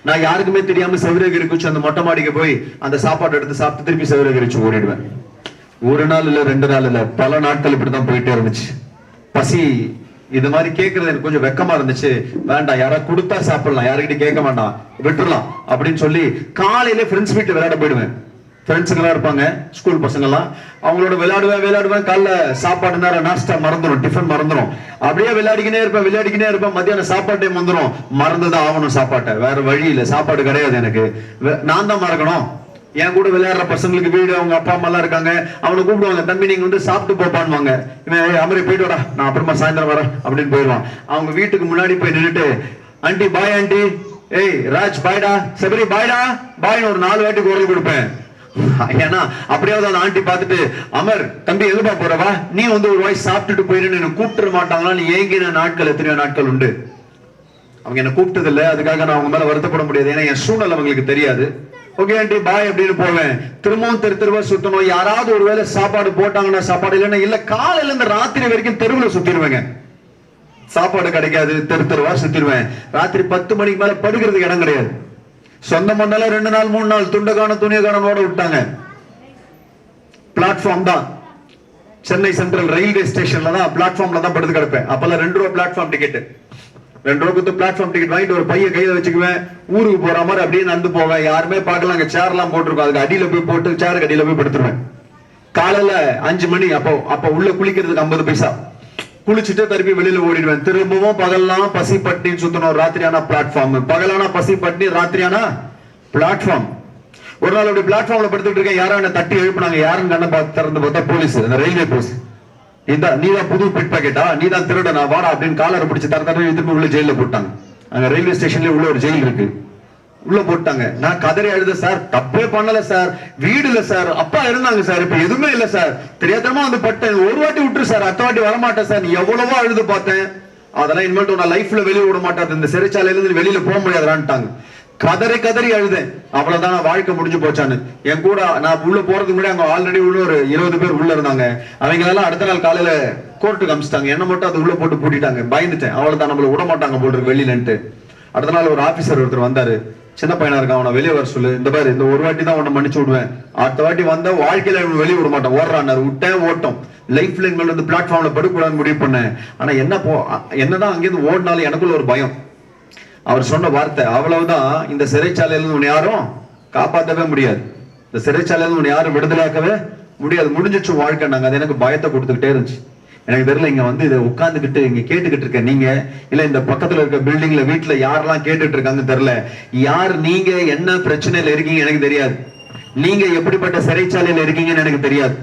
நான் யாருக்குமே தெரியாம செவிரகிரி குச்சி அந்த மொட்டை மாடிக்கு போய் அந்த சாப்பாடு எடுத்து சாப்பிட்டு திருப்பி செவிரகிரிச்சு ஓடிடுவேன். ஒரு நாள் இல்ல, 2 நாள் இல்ல, பல நாட்கள் இப்படிதான் போயிட்டே இருந்துச்சு. பசி இது மாதிரி கேட்கறது எனக்கு கொஞ்சம் வெக்கமா இருந்துச்சு. வேண்டாம், யாராவது கொடுத்தா சாப்பிடலாம், யாருக்கிட்ட கேட்க வேண்டாம், விட்டுறலாம் அப்படின்னு சொல்லி காலையில ஃப்ரெண்ட்ஸ் வீட்டுல விளையாட போயிடுவேன். ஃப்ரெண்ட்ஸுங்க எல்லாம் இருப்பாங்க, ஸ்கூல் பசங்க எல்லாம், அவங்களோட விளையாடுவேன். காலைல சாப்பாடு நேரம் நாஸ்டா மறந்துடும், டிஃபன் மறந்துடும். அப்படியே விளையாடிக்கினே இருப்பேன். மத்தியானம் சாப்பாடு டைம் வந்துடும், மறந்துதான் ஆகணும் சாப்பாட்டை. வேற வழி இல்லை, சாப்பாடு கிடையாது எனக்கு. நான் தான் மறக்கணும். என் கூட விளையாடுற பசங்களுக்கு வீடு, அவங்க அப்பா அம்மா எல்லாம் இருக்காங்க, அவனை கூப்பிடுவாங்க, தம்பி நீங்க வந்து சாப்பிட்டு போப்பான்வாங்க. அமரி போயிட்டு வரா, நான் அப்புறமா சாயந்தரம் வரேன் அப்படின்னு போயிடுவான். அவங்க வீட்டுக்கு முன்னாடி போய் நின்றுட்டு, ஆண்டி பாய் ஆண்டி, ஏய் ராஜ் பாய்டா, சபரி பாய்டா பாய்னு ஒரு 4 வாட்டி குரல் கொடுப்பேன். ஏன்னா அப்படியாவது அந்த ஆண்டி பார்த்துட்டு, அமர் தம்பி எதுப்பா போறவா, நீ வந்து ஒரு வாய் சாப்பிட்டுட்டு போயிருன்னு என்ன கூப்பிட்டு மாட்டாங்களா? நீ ஏங்கின நாட்கள் எத்தனையோ நாட்கள் உண்டு. அவங்க என்ன கூப்பிட்டது இல்லை, அதுக்காக நான் அவங்க மேல வருத்தப்பட முடியாது. ஏன்னா என் சூழ்நிலை அவங்களுக்கு தெரியாது. ஓகே ஆண்டி பாய் அப்படின்னு போவேன். திரும்பவும் தெருவா சுத்தணும். யாராவது ஒரு வேளை சாப்பாடு போட்டாங்கன்னா சாப்பாடு, இல்லைன்னா இல்ல, காலையில இருந்து ராத்திரி வரைக்கும் தெருவுல சுத்திடுவேங்க. சாப்பாடு கிடைக்காது, தெருவா சுத்திடுவேன். ராத்திரி 10 மணிக்கு மேல படுக்கிறதுக்கு இடம் கிடையாது. சொந்த மண்டல 2 நாள் 3 நாள் துண்டகான துணியகானோட விட்டாங்க. பிளாட்ஃபார்ம் தான், சென்னை சென்ட்ரல் ரயில்வே ஸ்டேஷன்ல தான் பிளாட்ஃபார்ம்ல தான் படுத்து கிடப்பேன். அப்பெல்லாம் 2 ரூபா பிளாட்ஃபார்ம் டிக்கெட். 2 ரூபா கொடுத்து பிளாட்ஃபார்ம் டிக்கெட் வாங்கிட்டு ஒரு பைய கையில வச்சுக்குவேன். ஊருக்கு போற மாதிரி அப்படியே நடந்து போவேன். யாருமே பார்க்கலாம். அங்க சேர் எல்லாம் போட்டிருக்கோம், அதுக்கு அடியில போய் போட்டு சேருக்கு அடியில போய் படுத்துருவேன். காலையில 5 மணி, அப்ப உள்ள குளிக்கிறதுக்கு 50 பைசா. குளிச்சுட்டு திருப்பி வெளியில ஓடிடுவேன். திரும்பவும் பகல்லாம் பசி பட்டினி சுத்தணும். ராத்திரியான பிளாட்ஃபார்ம், பகலானா பசி பட்டினி, ராத்திரியான பிளாட்ஃபார்ம். ஒரு நாள் அப்படி பிளாட்ஃபார்ம்ல படுத்துட்டு இருக்கேன். யாரும் என்ன தட்டி எழுப்பினாங்க. யாரும் கண்ணை திறந்து பார்த்தா போலீஸ், அந்த ரயில்வே போலீஸ். நீதான் புது பிட் பாக்கெட்டா, நீதான் திருடனா, வாடா அப்படின்னு காலரை பிடிச்சி திருப்பி உள்ள ஜெயில போட்டாங்க. அங்க ரயில்வே ஸ்டேஷன்ல உள்ள ஒரு ஜெயில் இருக்கு, உள்ள போட்டாங்க. நான் கதறி அழுத, சார் தப்பே பண்ணல சார், வீடு இல்ல சார், அப்பா இருந்தாங்க சார், இப்ப எதுவுமே இல்ல சார், தெரியாதமா வந்து பட்டேன், ஒரு வாட்டி விட்டுரு சார், அடுத்த வாட்டி வரமாட்டேன் சார். நீ எவ்வளவோ அழுது பார்த்தேன், அதெல்லாம் இனிமேல் நான் லைஃப்ல வெளியே விட மாட்டேன், இந்த சிறைச்சாலையில இருந்து வெளியில போக முடியாதுறான்ட்டாங்க. கதறி அழுதேன். அவ்வளவுதான், வாழ்க்கை முடிஞ்சு போச்சான்னு. என் கூட நான் உள்ள போறதுக்கு முன்னாடி அங்க ஆல்ரெடி உள்ள ஒரு 20 பேர் உள்ள இருந்தாங்க. அவங்க எல்லாம் அடுத்த நாள் காலையில கோர்ட்டுக்கு அமிச்சிட்டாங்க. என்ன மட்டும் அது உள்ள போட்டு பூட்டிட்டாங்க. பயந்துட்டேன், அவ்வளவுதான் நம்மள விட மாட்டாங்க போட்டு வெளியிலன்ட்டு. அடுத்த நாள் ஒரு ஆபீசர் ஒருத்தர் வந்தாரு. சின்ன பையனா இருக்கான், அவனை வெளியே வர சொல்லு, இந்த பாரு இந்த ஒரு வாட்டி தான் உன்னை மன்னிச்சு விடுவேன், அடுத்த வாட்டி வந்தா வாழ்க்கையில வெளியே விட மாட்டேன், ஓடுறான். விட்டேன், ஓட்டம் லைஃப்ல இனிமேல் வந்து பிளாட்ஃபார்ம்ல படுக்கூடாதுன்னு முடிவு பண்ணேன். ஆனா என்னதான் அங்கேருந்து ஓடினாலும் எனக்குள்ள ஒரு பயம். அவர் சொன்ன வார்த்தை அவ்வளவுதான், இந்த சிறைச்சாலையில உன்னை யாரும் காப்பாற்றவே முடியாது, இந்த சிறைச்சாலையில உன்னை யாரும் விடுதலையாக்கவே முடியாது, முடிஞ்சிச்சு வாழ்க்கை. நாங்க அது எனக்கு பயத்தை கொடுத்துக்கிட்டே இருந்துச்சு. எனக்கு தெரியல, இங்க வந்து இதை உட்கார்ந்துகிட்டு இங்க கேட்டுக்கிட்டு இருக்க நீங்க, இல்ல இந்த பக்கத்துல இருக்க பில்டிங்ல வீட்டுல யாரெல்லாம் கேட்டுட்டு இருக்காங்க தெரியல, யார் நீங்க, என்ன பிரச்சனையில இருக்கீங்க எனக்கு தெரியாது, நீங்க எப்படிப்பட்ட சிறைச்சாலையில இருக்கீங்கன்னு எனக்கு தெரியாது.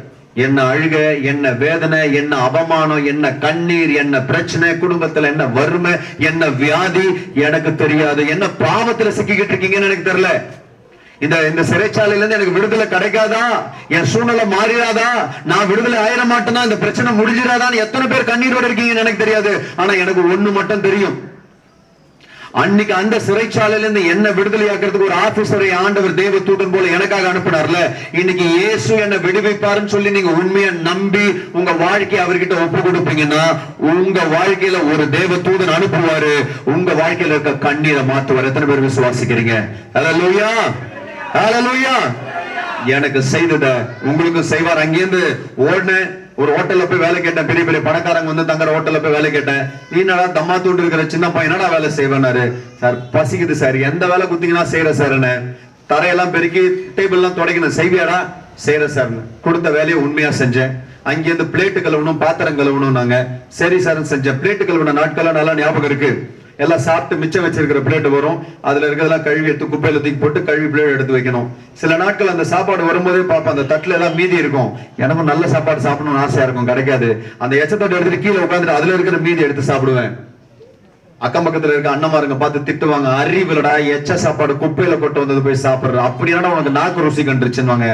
என்ன அழுக, என்ன வேதனை, என்ன அவமானம், என்ன கண்ணீர், என்ன பிரச்சனை, குடும்பத்துல என்ன வறுமை, என்ன வியாதி எனக்கு தெரியாது, என்ன பாவத்துல சிக்கிக்கிட்டு இருக்கீங்கன்னு எனக்கு தெரியல. இந்த சிறைச்சாலையில இருந்து எனக்கு விடுதலை கிடைக்காதா, என் சூழ்நிலை மாறிடாதா, நான் விடுதலை ஆயிட மாட்டேனா, இந்த பிரச்சனை முடிஞ்சிடாதான்னு எத்தனை பேர் கண்ணீரோட இருக்கீங்கன்னு எனக்கு தெரியாது. ஆனா எனக்கு ஒண்ணு மட்டும் தெரியும், அன்னைக்கு அந்த சிறைச்சாலையில இருந்து என்ன விடுதலை ஆக்கிறதுக்கு ஒரு ஆபீசரை ஆண்டவர் தேவ தூதன் போல எனக்காக அனுப்பினார்ல, இன்னைக்கு இயேசு என்ன விடுவிப்பாருன்னு சொல்லி நீங்க உண்மையா நம்பி உங்க வாழ்க்கையை அவர்கிட்ட ஒப்பு கொடுப்பீங்கன்னா உங்க வாழ்க்கையில ஒரு தேவ தூதன் அனுப்புவாரு, உங்க வாழ்க்கையில இருக்க கண்ணீரை மாத்துவார். எத்தனை பேர் விசுவாசிக்கிறீங்க? ஹல்லேலூயா, ஹல்லேலூயா. எனக்கு செய்தத உங்களுக்கும் செய்வார். அங்கிருந்து ஓடுனேன், ஒரு ஹோட்டல்ல போய் வேலை கேட்டேன், பெரிய பெரிய பணக்காரங்க வந்து தங்குற ஹோட்டல்ல போய் வேலை கேட்டேன். நீ என்னடா தம்மா தூண்டு இருக்கிற சின்ன பையன் என்னடா வேலை செய்வேன்னாரு. சார் பசிக்குது சார், எந்த வேலை குத்திங்கன்னா செய்யற சார், தரையெல்லாம் பெருக்கி டேபிள் எல்லாம் துடைக்கணும், செய்வியாடா? செய்யற சார். கொடுத்த வேலையை உண்மையா செஞ்சேன். அங்கிருந்து பிளேட்டு கழுவணும், பாத்திரம் கழுவணும். நாங்க சரி சார் செஞ்சேன். பிளேட்டு கழுவுன நாட்கள்லாம் நல்லா ஞாபகம் இருக்கு. எல்லாம் சாப்பிட்டு மிச்சம் வச்சிருக்கிற பிளேட் வரும், அதுல இருக்கிறதெல்லாம் கழுவி எடுத்து குப்பையில தூக்கி போட்டு கழுவி பிளேட் எடுத்து வைக்கணும். சில நாட்கள் அந்த சாப்பாடு வரும்போதே பார்ப்பேன், அந்த தட்டுல எல்லாம் மீதி இருக்கும். எனக்கும் நல்ல சாப்பாடு சாப்பிடணும்னு ஆசையா இருக்கும், கிடைக்காது. அந்த எச்சத்தோட எடுத்துட்டு கீழே உட்காந்துட்டு அதுல இருக்கிற மீதி எடுத்து சாப்பிடுவேன். அக்கம் பக்கத்துல இருக்க அண்ணமாருங்க பார்த்து திட்டுவாங்க, அறிவிலடா எச்ச சாப்பாடு குப்பையில கொண்டு வந்தது போய் சாப்பிடுற, அப்படின்னா உனக்கு நாக்கு ருசி கண்டுருச்சுன்னு.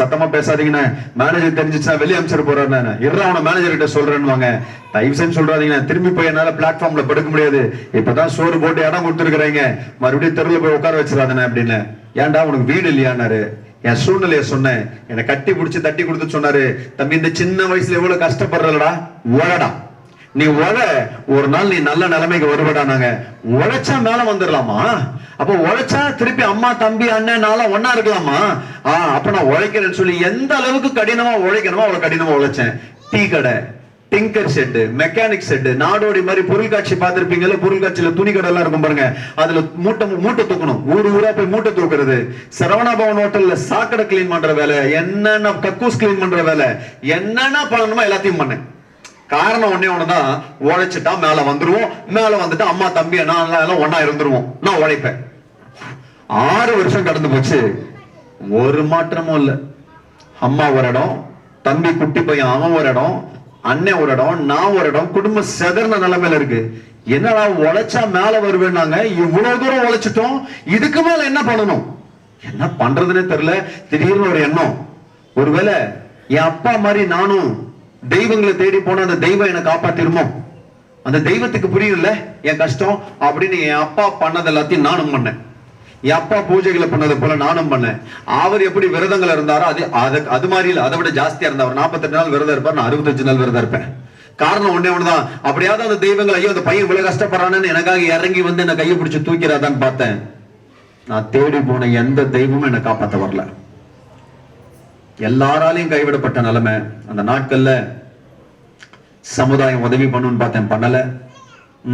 சத்தமா பேசாதீங்கன்னு மேனேஜர் தெரிஞ்சிச்சுன்னா வெளியே அமைச்சர் போறாரு, இருற அவன மேனேஜர் கிட்ட சொல்றேன்னு. தயவு செஞ்சு சொல்றாதீங்க, திரும்பி போய் என்னால பிளாட்ஃபார்ம்ல படுக்க முடியாது, இப்பதான் சோறு போட்டு இடம் கொடுத்துருக்கிறீங்க, மறுபடியும் தெருவில் போய் உட்கார வச்சிடாதானே அப்படின்னு. ஏன்டா உனக்கு வீடு இல்லையான்னாரு. என் சூழ்நிலைய சொன்னேன், என்னை கட்டி பிடிச்சி தட்டி கொடுத்து சொன்னாரு, தம்பி இந்த சின்ன வயசுல எவ்வளவு கஷ்டப்படுறலடா, உழடா நீ உழ, ஒரு நாள் நீ நல்ல நிலைமைக்கு வருவடானாங்க. உழைச்சா மேல வந்துடலாமா? அப்ப உழைச்சா திருப்பி அம்மா தம்பி அண்ணன் நாளா ஒன்னா இருக்கலாமா? அப்ப நான் உழைக்கிறேன்னு சொல்லி எந்த அளவுக்கு கடினமா உழைக்கணுமோ அவ்வளவு கடினமா உழைச்சேன். டீ கடை, டிங்கர் செட், மெக்கானிக் செட், நாடோடி மாதிரி பொருள் காட்சி பார்த்திருப்பீங்கல்ல, பொருள் காட்சியில துணி கடை எல்லாம் இருக்கும் பாருங்க, அதுல மூட்டை தூக்கணும், ஊரா போய் மூட்டை தூக்குறது. சரவணா பவன் ஹோட்டல்ல சாக்கடை கிளீன் பண்ற வேலை, என்னென்ன கக்கூஸ் கிளீன் பண்ற வேலை, என்னென்ன பண்ணணுமோ எல்லாத்தையும் பண்ணேன். காரணம் ஒன்னே ஒண்ணுதான், உழைச்சிட்டா மேல வந்துருவோம், மேல வந்துட்டா அம்மா தம்பி நான் எல்லாம் ஒன்னா இருந்துருவோம். நான் உழைப்பேன். 6 வருஷம் கடந்து போச்சு, ஒரு மாற்றமும் இல்ல. அம்மா ஒரு இடம், தம்பி குட்டி பையன் அவன் ஒரு இடம், அண்ணன் ஒரு இடம், நான் ஒரு இடம், குடும்பம் செதர்ன நிலைமையில இருக்கு. என்னடா உழைச்சா மேல வருவேன்னாங்க, இவ்வளவு தூரம் உழைச்சிட்டோம், இதுக்கு மேல என்ன பண்ணணும், என்ன பண்றதுன்னே தெரியல. திடீர்னு ஒரு எண்ணம், ஒருவேளை என் அப்பா மாதிரி நானும் தெய்வங்களை தேடி போன அந்த தெய்வம் என்னை காப்பாத்திருமோ, அந்த தெய்வத்துக்கு புரியல என் கஷ்டம் அப்படின்னு என் அப்பா பண்ணது எல்லாத்தையும் நானும் பண்ணேன். என் அப்பா பூஜைகளை பண்ணது போல நானும் பண்ணேன். அவர் எப்படி விரதங்கள் இருந்தாரோ அது மாதிரி இல்ல, அதை விட ஜாஸ்தியா இருந்தார். 48 நாள் விரதம் இருப்பார், நான் 65 நாள் விரதம் இருப்பேன். காரணம் ஒன்னே ஒண்ணுதான், அப்படியாவது அந்த தெய்வங்கள் ஐயோ அந்த பையன் இவ்வளவு கஷ்டப்படுறான்னு எனக்காக இறங்கி வந்து என்ன கையை பிடிச்சு தூக்கிறாதான்னு பார்த்தேன். நான் தேடி போன எந்த தெய்வமும் என்னை காப்பாற்ற வரல. எல்லாராலையும் கைவிடப்பட்ட நிலைமை. அந்த நாட்கள்ல சமுதாயம் உதவி பண்ணுன்னு பார்த்தேன், பண்ணல.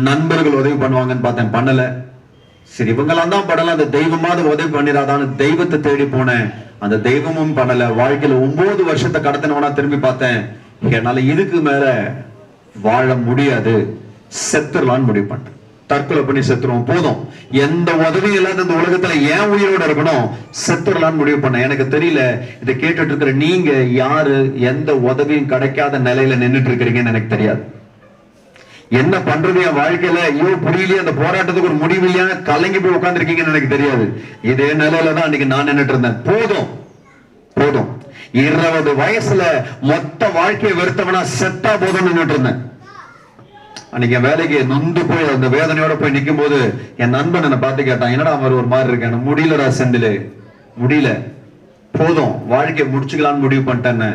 நண்பர்கள் உதவி பண்ணுவாங்கன்னு பார்த்தேன், பண்ணல. சரி இவங்கெல்லாம் தான் படல, அந்த தெய்வமாவது உதவி பண்ணிடாதான்னு தெய்வத்தை தேடி போனேன், அந்த தெய்வமும் பண்ணல. வாழ்க்கையில 9 வருஷத்தை கடத்தினவனா திரும்பி பார்த்தேன், என்னால இதுக்கு மேல வாழ முடியாது, செத்துடலான்னு முடிவு பண்ணேன். தற்கொலை பண்ணி செத்துருவோம், போதும், எந்த உதவியும் இல்லாத இந்த உலகத்துல ஏன் உயிரோட இருக்கணும், செத்துடலான்னு முடிவு பண்ண. எனக்கு தெரியல இதை கேட்டுட்டு இருக்கிற நீங்க யாரு எந்த உதவியும் கிடைக்காத நிலையில நின்றுட்டு இருக்கிறீங்கன்னு எனக்கு தெரியாது. என்ன பண்றது என் வாழ்க்கையில, ஐயோ புரியலையே, அந்த போராட்டத்துக்கு ஒரு முடிவு இல்லையா, கலங்கி போய் உட்கார்ந்துருக்கீங்கன்னு எனக்கு தெரியாது. இதே நிலையில தான் அன்னைக்கு நான் நின்றுட்டு இருந்தேன். போதும் போதும், 20 வயசுல மொத்த வாழ்க்கையை வெறுத்தவனா செத்தா போதும்னு நின்றுட்டு இருந்தேன். அன்னைக்கு என் வேலைக்கு நொந்து போய் அந்த வேதனையோட போய் நிக்கும் போது என் நண்பன் என்னை பார்த்து கேட்டான், என்னடா அவர் ஒரு மாதிரி இருக்கேன், முடியலடா செந்தில், முடியல, போதும் வாழ்க்கையை முடிச்சுக்கலான்னு முடிவு பண்ணிட்டேன்னு.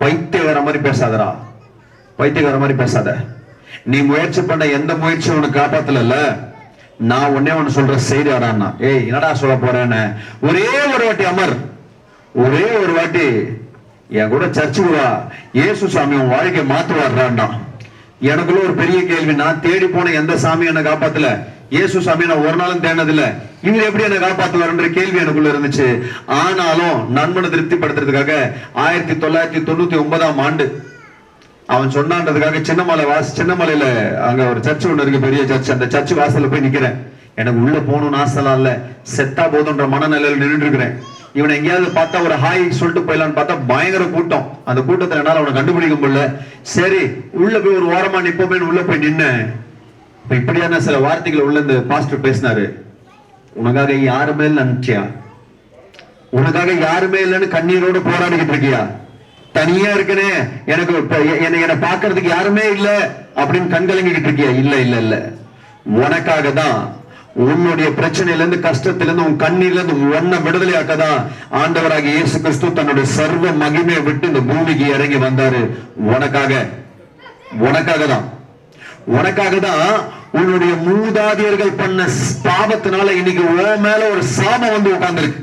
பைத்தியக்கார மாதிரி பேசாதடா, பைத்தியக்கார மாதிரி பேசாத. நீ முயற்சி பண்ண எந்த முயற்சியும் உனக்கு காப்பாத்தல, நான் ஒன்னே ஒண்ணு சொல்ற செய்தியாடான்னா. ஏய் என்னடா சொல்ல போறேன்னு, ஒரே ஒரு வாட்டி அமர், ஒரே ஒரு வாட்டி என் கூட சர்ச்சுக்கு வா, இயேசு சாமி உன் வாழ்க்கையை மாத்துவார்றான்னா. எனக்குள்ள ஒரு பெரிய கேள்வி, நான் தேடி போன எந்த சாமி என்ன காப்பாத்தல, இயேசு சாமி நான் ஒரு நாளும் தேடினதில்ல, இவர் எப்படி என்ன காப்பாத்துவாருன்ற கேள்வி எனக்குள்ள இருந்துச்சு. ஆனாலும் நண்பனை திருப்திப்படுத்துறதுக்காக 1999ஆம் ஆண்டு அவன் சொன்னான்றதுக்காக சின்னமலையில அங்க ஒரு சர்ச் ஒண்ணு இருக்கு, பெரிய சர்ச், அந்த சர்ச் வாசல்ல போய் நிக்கிறேன். எனக்கு உள்ள போகணும்னு ஆசைலாம் இல்ல, செத்தா போதுன்ற மனநிலையில நின்றுட்டு இருக்கிறேன். இவனை எங்கேயாவது பார்த்தா ஒரு ஹாய் சொல்லிட்டு போயிடலான்னு பார்த்தா பயங்கர கூட்டம். அந்த கூட்டத்துல என்னால அவனை கண்டுபிடிக்க முடியல. சரி உள்ள போய் ஒரு ஓரமா நிப்போமே உள்ள போய் நின்ன. இப்படியான சில வார்த்தைகள் உள்ள இந்த பாஸ்டர் பேசினாரு. உனக்காக யாருமே நினைச்சியா? உனக்காக யாருமே இல்லைன்னு கண்ணீரோடு போராடிக்கிட்டு இருக்கியா? தனியா இருக்கனே, எனக்கு என்னை பாக்குறதுக்கு யாருமே இல்ல அப்படின்னு கண்கலங்கிட்டு இருக்கியா? இல்ல இல்ல இல்ல, உனக்காக தான், உன்னுடைய பிரச்சனையில இருந்து, கஷ்டத்தில இருந்து, உன் கண்ணீர்ல இருந்து உன்னை விடுதலையாக்கதான் ஆண்டவராக இயேசு கிறிஸ்து தன்னுடைய சர்வ மகிமையை விட்டு இந்த பூமிக்கு இறங்கி வந்தாரு. உனக்காக, உனக்காக தான், உனக்காக தான். உன்னுடைய மூதாதையர்கள் பண்ண பாவத்தினால இன்னைக்கு உன் மேல ஒரு சாபம் வந்து உட்கார்ந்துருக்கு.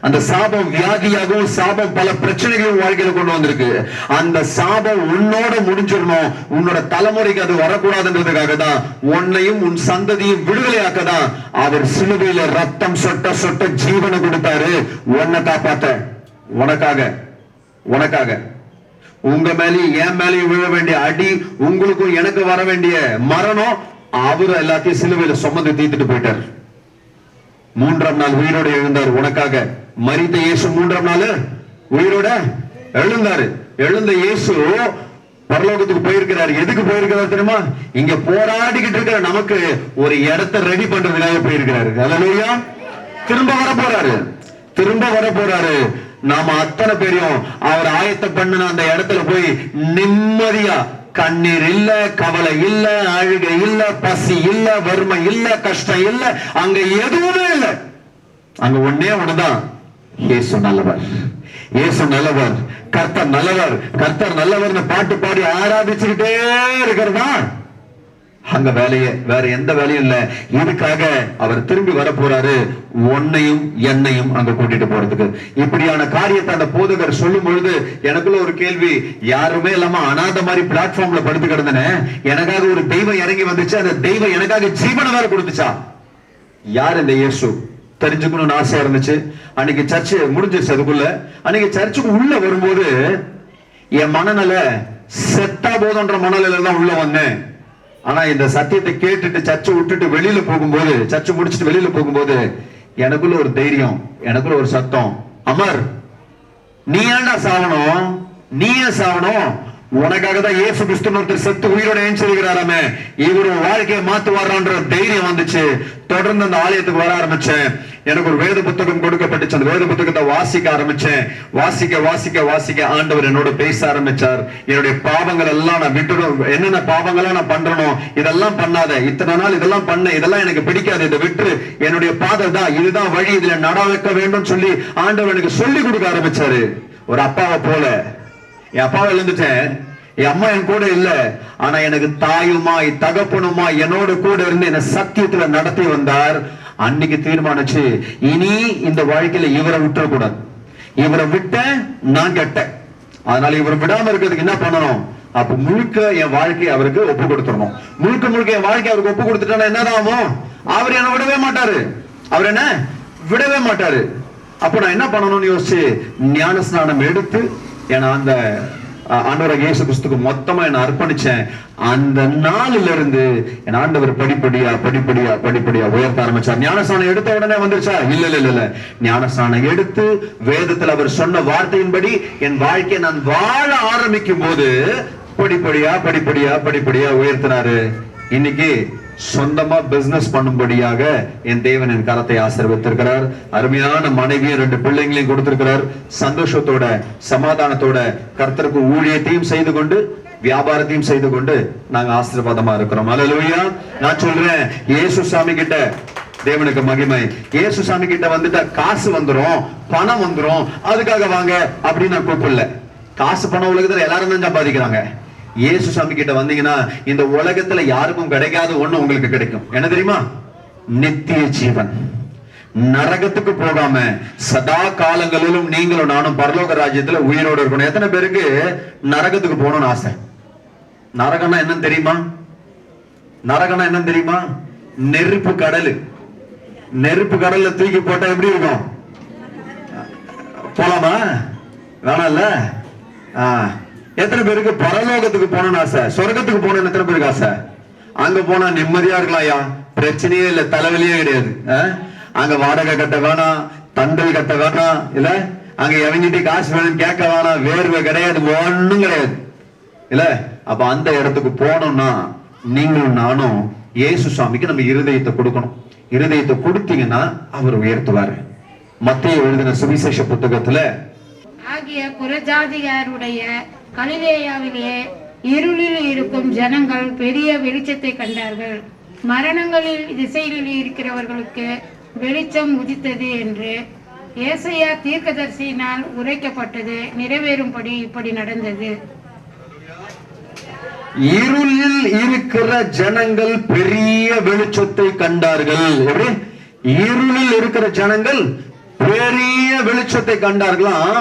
அந்த சாபம் வியாதியாகவும், சாபம் பல பிரச்சனைகளும் வாழ்க்கையில கொண்டு வந்திருக்கு. அந்த சாபம் உன்னோட முடிஞ்சிடணும், உன்னோட தலைமுறைக்கு அது வரக்கூடாதுன்றதுக்காக தான், உன்னையும் உன் சந்ததியும் விடுதலையாக்க தான் அவர் சிலுவையில ரத்தம் சொட்ட சொட்ட ஜீவனை கொடுத்தாரு, உன்னை காப்பாத்த. உனக்காக, உனக்காக. உங்க மேலேயும் என் மேலேயும் விழ வேண்டிய அடி, உங்களுக்கும் எனக்கு வர வேண்டிய மரணம், அவரு எல்லாத்தையும் சிலுவையில சுமந்து தீர்த்துட்டு போயிட்டார். 3ஆம் நாள் உயிரோட எழுந்தார் உனக்காக. மரித்த இயேசு 3ஆம் நாள் உயிரோட எழுந்தாரு. எழுந்த இயேசு பரலோகத்துக்கு போயிருக்கிறார். எதுக்கு போயிருக்கிறார் தெரியுமா? இங்க போராடிக்கிட்டு இருக்கிற நமக்கு ஒரு இடத்தை ரெடி பண்றதுக்காக போயிருக்கிறாரு. அல்லேலூயா. திரும்ப வர போறாரு, திரும்ப வர போறாரு. நாம அத்தனை பேரையும் அவர் ஆயத்தம் பண்ணின அந்த இடத்துல போய் நிம்மதியா, கண்ணீர் இல்ல, கவலை இல்ல, அழுகை இல்ல, பசி இல்ல, வறுமை இல்ல, கஷ்டம் இல்ல, அங்க எதுவுமே இல்ல. அங்க ஒன்னே ஒண்ணுதான், இயேசு நல்லவர், இயேசு நல்லவர், கர்த்தர் நல்லவர், கர்த்தர் நல்லவர்னு பாட்டு பாடி ஆராதிச்சுக்கிட்டே இருக்கிறதா அங்க வேலையே. வேற எந்த வேலையும் இல்ல. இதுக்காக அவர் திரும்பி வர போறாரு, உன்னையும் என்னையும் அங்க கூட்டிட்டு போறதுக்கு. இப்படியான காரியத்தை அந்த போதகர் சொல்லும் பொழுது எனக்குள்ள ஒரு கேள்வி. யாருமே இல்லாம அனாத மாதிரி பிளாட்ஃபார்ம்ல படுத்து கிடந்தனே, எனக்காக ஒரு தெய்வம் இறங்கி வந்துச்சு. அந்த தெய்வம் எனக்காக ஜீவனை வேற கொடுத்துச்சா? யார் இந்த இயேசு? தெரிஞ்சுக்கணும்னு ஆசையா இருந்துச்சு. அன்னைக்கு சர்ச்சு முடிஞ்சிருச்சு. அதுக்குள்ள அன்னைக்கு சர்ச்சுக்கு உள்ள வரும்போது என் மனநில செத்தா போதுன்ற மனநிலையில தான் உள்ள வந்தேன். ஆனா இந்த சத்தியத்தை கேட்டுட்டு சர்ச்சை விட்டுட்டு வெளியில போகும்போது, சர்ச்சை முடிச்சுட்டு வெளியில போகும்போது எனக்குள்ள ஒரு தைரியம், எனக்குள்ள ஒரு சத்தம், அமர், நீ ஏன்டா சாவணும்? நீ ஏன் சாவணும்? உனக்காக தான் இயேசு கிறிஸ்து ஒருத்தர் செத்து உயிரோட ஏஞ்சிருக்கிறாராமே, இவர் வாழ்க்கையை மாத்துவாரான்ற தைரியம் வந்துச்சு. தொடர்ந்து அந்த ஆலயத்துக்கு வர ஆரம்பிச்சேன். எனக்கு ஒரு வேத புத்தகம் கொடுக்கப்பட்டுச்சு. அந்த வேத புத்தகத்தை வாசிக்க ஆரம்பிச்சேன். வாசிக்க வாசிக்க வாசிக்க ஆண்டவர் என்னோட பேச ஆரம்பிச்சார். என்னுடைய பாவங்கள் எல்லாம் நான் விட்டுடும், என்னென்ன பாவங்களா நான் பண்றனோ இதெல்லாம் பண்ணாத, இத்தனை நாள் இதெல்லாம் பண்ண, இதெல்லாம் எனக்கு பிடிக்காது, இதை விட்டு என்னுடைய பாதை தான், இதுதான் வழி, இதுல நட வைக்க வேண்டும் சொல்லி ஆண்டவர் எனக்கு சொல்லி கொடுக்க ஆரம்பிச்சாரு. ஒரு அப்பாவை போல. என் அப்பாவை எழுந்துட்டேன், என் அம்மா என் கூட இல்ல, ஆனா எனக்கு தாயுமாய் தகப்பனுமாய் என்னோட கூட இருந்து என்ன சத்தியத்துல நடத்தி வந்தார். அன்னைக்கு தீர்மானிச்சு இனி இந்த வாழ்க்கையில இவரை விட்டுறக்கூடாது. இவரை விட்ட நான் கெட்டேன், அதனால இவரை விடாம இருக்கிறதுக்கு என்ன பண்ணணும்? அப்ப முழுக்க என் வாழ்க்கையை அவருக்கு ஒப்பு கொடுத்துடணும். முழுக்க முழுக்க என் வாழ்க்கை அவருக்கு ஒப்பு கொடுத்துட்டா என்னதான் ஆகும்? அவர் என்ன விடவே மாட்டாரு, அவர் என்ன விடவே மாட்டாரு. அப்ப நான் என்ன பண்ணணும்னு யோசிச்சு ஞான ஸ்நானம் எடுத்து ஏன்னா அந்த ஆண்டவராகிய இயேசு கிறிஸ்துக்கு மொத்தமா என்ன அர்ப்பணிச்சேன். அந்த நாளில இருந்து என் ஆண்டவர் படிப்படியா படிப்படியா படிப்படியா உயர்த்த ஆரம்பிச்சார். ஞானஸ்நானம் எடுத்த உடனே வந்துருச்சா? இல்ல இல்ல இல்ல. ஞானஸ்நானம் எடுத்து வேதத்தில் அவர் சொன்ன வார்த்தையின்படி என் வாழ்க்கையை நான் வாழ ஆரம்பிக்கும் போது படிப்படியா படிப்படியா படிப்படியா உயர்த்தினாரு. இன்னைக்கு சொந்தமா பிசினஸ் பண்ணும்படியாக என் தேவன் என் கரத்தை ஆசீர்வதித்திருக்கிறார். அருமையான மனைவியும் 2 பிள்ளைங்களையும் கொடுத்திருக்கிறார். சந்தோஷத்தோட சமாதானத்தோட கர்த்தருக்கு ஊழியத்தையும் செய்து கொண்டு வியாபாரத்தையும் செய்து கொண்டு நாங்க ஆசீர்வாதமா இருக்கிறோம். அல்லேலூயா. நான் சொல்றேன், இயேசு சாமி கிட்ட தேவனுக்கு மகிமை. இயேசு சாமி கிட்ட வந்துட்டா காசு வந்துரும், பணம் வந்துரும், அதுக்காக வாங்க அப்படின்னு நான் கூப்பிடல. காசு பணம் உலகத்துல எல்லாரும் தான் சம்பாதிக்கிறாங்க. இயேசு சாமி கிட்ட வந்தீங்கன்னா இந்த உலகத்துல யாருக்கும் கிடைக்காத ஒண்ணு உங்களுக்கு கிடைக்கும். என்ன தெரியுமா? நித்திய ஜீவன். நரகத்துக்கு போகாம சதா காலங்களிலும் நீங்களும் நானும் பரலோக ராஜ்யத்துல உயிரோடு இருக்கணும். எத்தனை பேருக்கு நரகத்துக்கு போகணும்னு ஆசை? நரகம்னா என்னன்னு தெரியுமா? நரகம்னா என்னன்னு தெரியுமா? நெருப்பு கடல். நெருப்பு கடல்ல தூக்கி போட்டா எப்படி இருக்கும்? போலாமா? வேணாம்ல. எத்தனை பேருக்கு பரலோகத்துக்கு போகணும்னு ஆசை? சொர்க்கத்துக்கு போகணும்னு எத்தனை பேருக்கு ஆசை? அங்க போனா நிம்மதியா இருக்கலாம்யா, பிரச்சனையே இல்ல, தலைவலியே கிடையாது. அங்க வாடகை கட்ட வேணாம், தண்டல் கட்ட வேணாம், இல்ல அங்க இறங்கிட்டு காசு வேணும் கேட்க வேணாம், வேர்வை கிடையாது, ஒண்ணும் கிடையாது இல்ல. அப்ப அந்த இடத்துக்கு போனோம்னா நீங்களும் நானும் இயேசு சுவாமிக்கு நம்ம இருதயத்தை கொடுக்கணும். இருதயத்தை கொடுத்தீங்கன்னா அவர் உயர்த்துவாரு. மத்தேயு எழுதின சுவிசேஷ புத்தகத்துல ஆகிய புறஜாதியாருடைய கலிலேயாவிலே இருளில் இருக்கும் ஜனங்கள் பெரிய வெளிச்சத்தை கண்டார்கள். மரணங்களில் திசைகளில் இருக்கிறவர்களுக்கு வெளிச்சம் உதித்தது என்று ஏசாயா தீர்க்கதரிசியினால் உரைக்கப்பட்டது நிறைவேறும்படி இப்படி நடந்தது. இருளில் இருக்கிற ஜனங்கள் பெரிய வெளிச்சத்தை கண்டார்கள். இருளில் இருக்கிற ஜனங்கள் பெரிய வெளிச்சத்தை கண்டார்களாம்.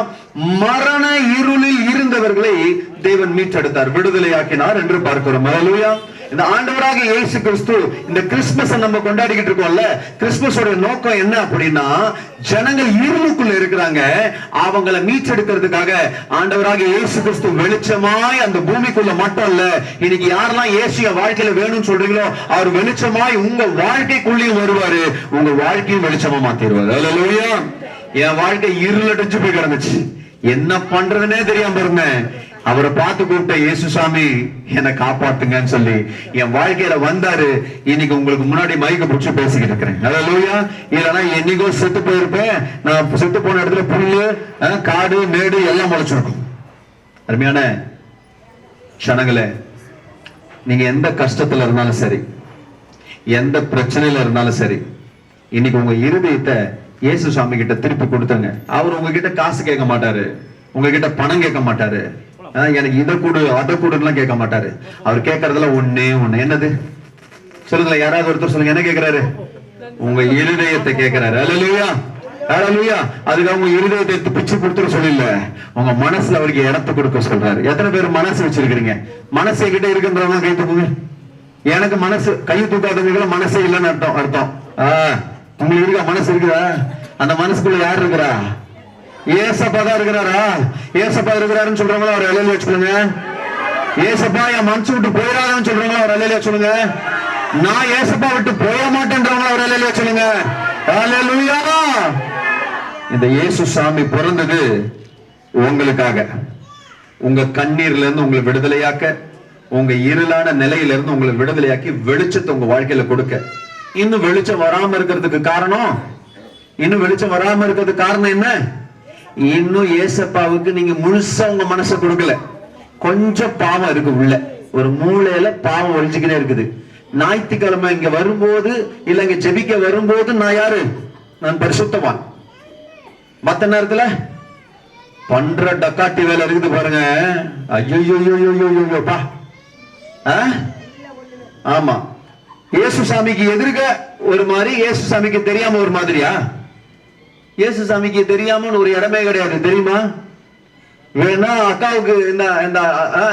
மரண இருளில் இருந்தவர்களை தேவன் மீட்டெடுத்தார், விடுதலையாக்கினார் என்று பார்க்கிறோம். அல்லேலூயா. இந்த ஆண்டவராக இயேசு கிறிஸ்து இந்த கிறிஸ்துமஸ் நம்ம கொண்டாடிக்கிட்டு இருக்கோம்ல, கிறிஸ்துமஸோட நோக்கம் என்ன அப்படின்னா, ஜனங்கள் இருளுக்குள்ள இருக்கிறாங்க, அவங்களை மீட்டெடுக்கிறதுக்காக ஆண்டவராக இயேசு கிறிஸ்து வெளிச்சமாய் அந்த பூமிக்குள்ள மட்டும் இல்ல, இன்னைக்கு யாரெல்லாம் இயேசுவை வாழ்க்கையில வேணும்னு சொல்றீங்களோ அவர் வெளிச்சமாய் உங்க வாழ்க்கைக்குள்ளேயும் வருவாரு, உங்க வாழ்க்கையும் வெளிச்சமா மாத்திடுவாரு. அல்லேலூயா. என் வாழ்க்கை இருளடைஞ்சு போய் கிடந்துச்சு, என்ன பண்றதுன்னே தெரியாம இருந்தேன். அவரை பார்த்து கூப்பிட்ட, இயேசு சாமி என்னை காப்பாத்துங்கன்னு சொல்லி என் வாழ்க்கையில வந்தாரு. இன்னைக்கு உங்களுக்கு முன்னாடி மைக்க பிடிச்சு பேசிக்கிட்டு இருக்கிறேன். அல்லேலூயா. இல்லைன்னா என்னைக்கோ செத்து போயிருப்பேன். நான் செத்து போன இடத்துல புல்லு, காடு, மேடு எல்லாம் முளைச்சிருக்கும். அருமையான ஜனங்களே, நீங்க எந்த கஷ்டத்துல இருந்தாலும் சரி, எந்த பிரச்சனையில இருந்தாலும் சரி, இன்னைக்கு உங்க இருதயத்தை இயேசு சாமி கிட்ட திருப்பி கொடுத்துங்க. அவர் உங்ககிட்ட காசு கேட்க மாட்டாரு, உங்ககிட்ட பணம் கேட்க மாட்டாரு, எனக்கு இதை கொடு அதை கொடுலாம் கேட்க மாட்டாரு. அவர் கேட்கறதுல ஒண்ணே ஒண்ணு. என்னது சொல்லுங்களேன், யாராவது ஒருத்தர் சொல்லுங்க, என்ன கேட்கிறாரு? உங்க இருதயத்தை கேட்கிறாரு. அல்லேலூயா. அல்லேலூயா. அதுக்கு அவங்க இருதயத்தை பிச்சு கொடுத்துட சொல்லல, உங்க மனசுல அவருக்கு இடத்தை கொடுக்க சொல்றாரு. எத்தனை பேர் மனசு வச்சிருக்கிறீங்க? மனசு கிட்ட இருக்குன்றவங்க கை தூக்குங்க. எனக்கு மனசு, கை தூக்காதவங்க மனசே இல்லைன்னு அர்த்தம். உங்களுக்கு இருக்கா? மனசு இருக்குதா? அந்த மனசுக்குள்ள யார் இருக்கிறா? ஏசப்பா தான் இருக்கிறாரா? ஏசப்பா இருக்கிறாருன்னு சொல்றவங்களா அவர் அலையில வச்சுக்கோங்க. ஏசப்பா என் மனசு விட்டு போயிடாதுன்னு சொல்றவங்களா அவர் அலையில வச்சுக்கோங்க. நான் ஏசப்பா விட்டு போய மாட்டேன்றவங்களா அவர் அலையில வச்சுக்கோங்க. அல்லேலூயா. இந்த இயேசு சாமி பிறந்தது உங்களுக்காக, உங்க கண்ணீர்ல இருந்து உங்களை விடுதலையாக்க, உங்க இருளான நிலையில இருந்து உங்களை விடுதலையாக்கி வெளிச்சத்தை உங்க வாழ்க்கையில கொடுக்க. இன்னும் வெளிச்சம் வராம இருக்கிறதுக்கு காரணம், என்ன? இன்னும் ஏசப்பாவுக்கு நீங்க முழுசா உங்க மனசை கொடுக்கல. கொஞ்சம் பாவம் இருக்கு உள்ள, ஒரு மூளையில பாவம் ஒழிச்சுக்கிட்டே இருக்குது. ஞாயிற்றுக்கிழமை இங்க வரும்போது, இல்ல இங்க ஜெபிக்க வரும்போது நான் யாரு? நான் பரிசுத்தவான். மத்த நேரத்துல பண்ற டக்காட்டி வேலை இருக்குது பாருங்க. ஐயோப்பா. ஆமா, இயேசு சாமிக்கு எதிர்க்க ஒரு மாதிரி, இயேசு சாமிக்கு தெரியாம ஒரு மாதிரியா? இயேசு சாமிக்கு தெரியாம ஒரு இடமே கிடையாது, தெரியுமா? வேணா அக்காவுக்கு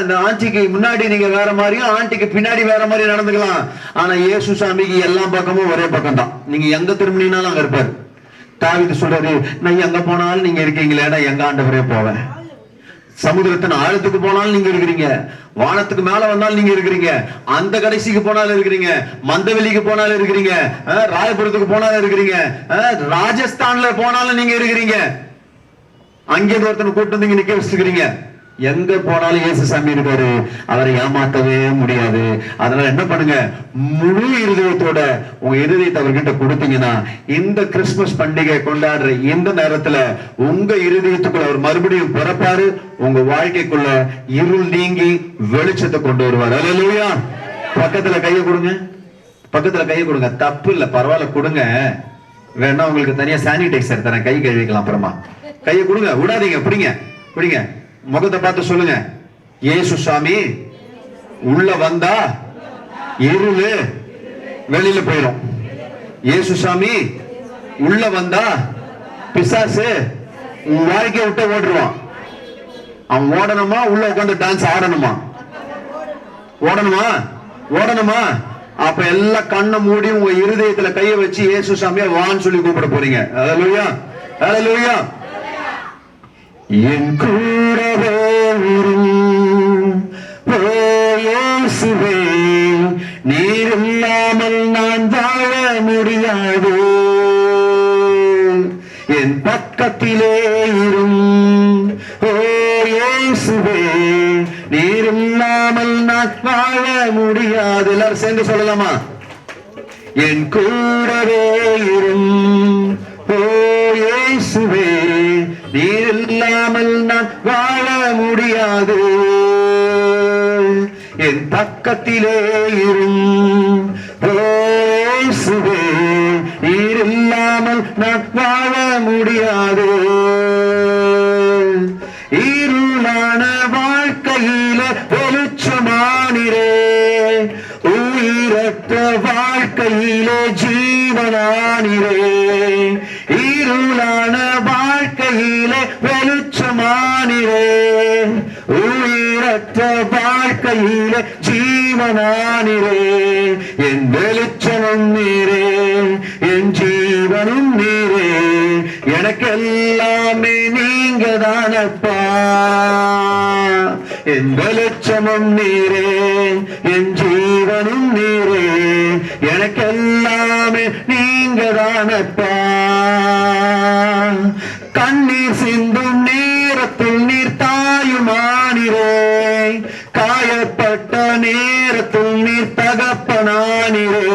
இந்த ஆண்டிக்கு முன்னாடி நீங்க வேற மாதிரியும், ஆண்டிக்கு பின்னாடி வேற மாதிரி நடந்துக்கலாம். ஆனா இயேசு சாமிக்கு எல்லா பக்கமும் ஒரே பக்கம் தான். நீங்க எங்க திரும்பினாலும் அங்க இருப்பாரு. தாவீது சொல்றாரு, நான் எங்க போனாலும் நீங்க இருக்கீங்களேடா, எங்க ஆண்டவரே போவேன். சமுதிரத்தின் ஆழத்துக்கு போனாலும் நீங்க இருக்கிறீங்க, வானத்துக்கு மேல வந்தாலும் நீங்க இருக்கிறீங்க, அந்த கடைசிக்கு போனாலும் இருக்கிறீங்க, மந்தவெளிக்கு போனாலும் இருக்கிறீங்க, ராயபுரத்துக்கு போனாலும் இருக்கிறீங்க, ராஜஸ்தான்ல போனாலும் நீங்க இருக்கிறீங்க. அங்கே ஒருத்தனை கூட்டு வந்து இங்க நிக்க வச்சுக்கிறீங்க. எங்க போனாலும் இயேசு சாமி இருக்காரு, அவரை ஏமாத்தவே முடியாது. அதனால என்ன பண்ணுங்க, முழு இருதயத்தோட உங்க இருதயத்தை அவர்கிட்ட கொடுத்தீங்கன்னா, இந்த கிறிஸ்துமஸ் பண்டிகை கொண்டாடுற இந்த நேரத்துல உங்க இருதயத்துக்குள்ள அவர் மறுபடியும் பிறப்பாரு. உங்க வாழ்க்கைக்குள்ள இருள் நீங்கி வெளிச்சத்தை கொண்டு வருவார். அல்லேலூயா. பக்கத்துல கையை கொடுங்க, பக்கத்துல கையை கொடுங்க. தப்பு இல்ல, பரவாயில்ல, கொடுங்க. வேணா உங்களுக்கு தனியா சானிடைசர் தரேன், கை கழுவிக்கலாம். அப்புறமா கையை கொடுங்க, விடாதீங்க, பிடிங்க பிடிங்க. முகத்தை பார்த்து சொல்லுங்க, இயேசு சாமி உள்ள வந்தா இருளு வெளியில போயிடும். இயேசு சாமி உள்ள வந்தா பிசாசு உன் வாழ்க்கையை விட்டு ஓடுவான். அவன் ஓடணுமா? உள்ள உட்காந்து டான்ஸ் ஆடணுமா? ஓடணுமா? அப்ப எல்லாம் கண்ணை மூடி உங்க இருதயத்துல கைய வச்சு இயேசு சாமியா வான்னு சொல்லி கூப்பிட போறீங்க. அல்லேலூயா. அல்லேலூயா. என் கூடவே இயேசுவே, நீர் இல்லாமல் நான் வாழ முடியாது. என் பக்கத்திலே இரும் ஓ இயேசுவே, நீர் இல்லாமல் நான் வாழ முடியாது. எல்லாரும் சேர்ந்து சொல்லலாமா? என் கூடவே இரும் ஓ இயேசுவே, நீர் இல்லாமல் நான் வாழ முடியாது. என் பக்கத்திலே இரும் ஓ இயேசுவே, நீர் இல்லாமல் நான் வாழ முடியாது. இருளான வாழ்க்கையில வெளிச்சமானிரே, உயிரற்ற வாழ்க்கையிலே ஜீவனானிரே. இருளான வாழ்க்கையிலே வெளிச்சமானிரே, உயிரற்ற வாழ்க்கையிலே ஜீவனானிரே. என் வெளிச்சமும் நீரே, என் ஜீவனும் நீரே, எனக்கு எல்லாமே நீங்க தானப்பா. என் வெளிச்சமும் நீரே, என் ஜீவனும் நீரே, எனக்கு எல்லாமே நீங்க தானப்பா. கண்ணீர் சிந்தும் நேரத்தில் நீர் தாயுமானிரே, காயப்பட்ட நேரத்தில் நீர் தகப்பனானிரே.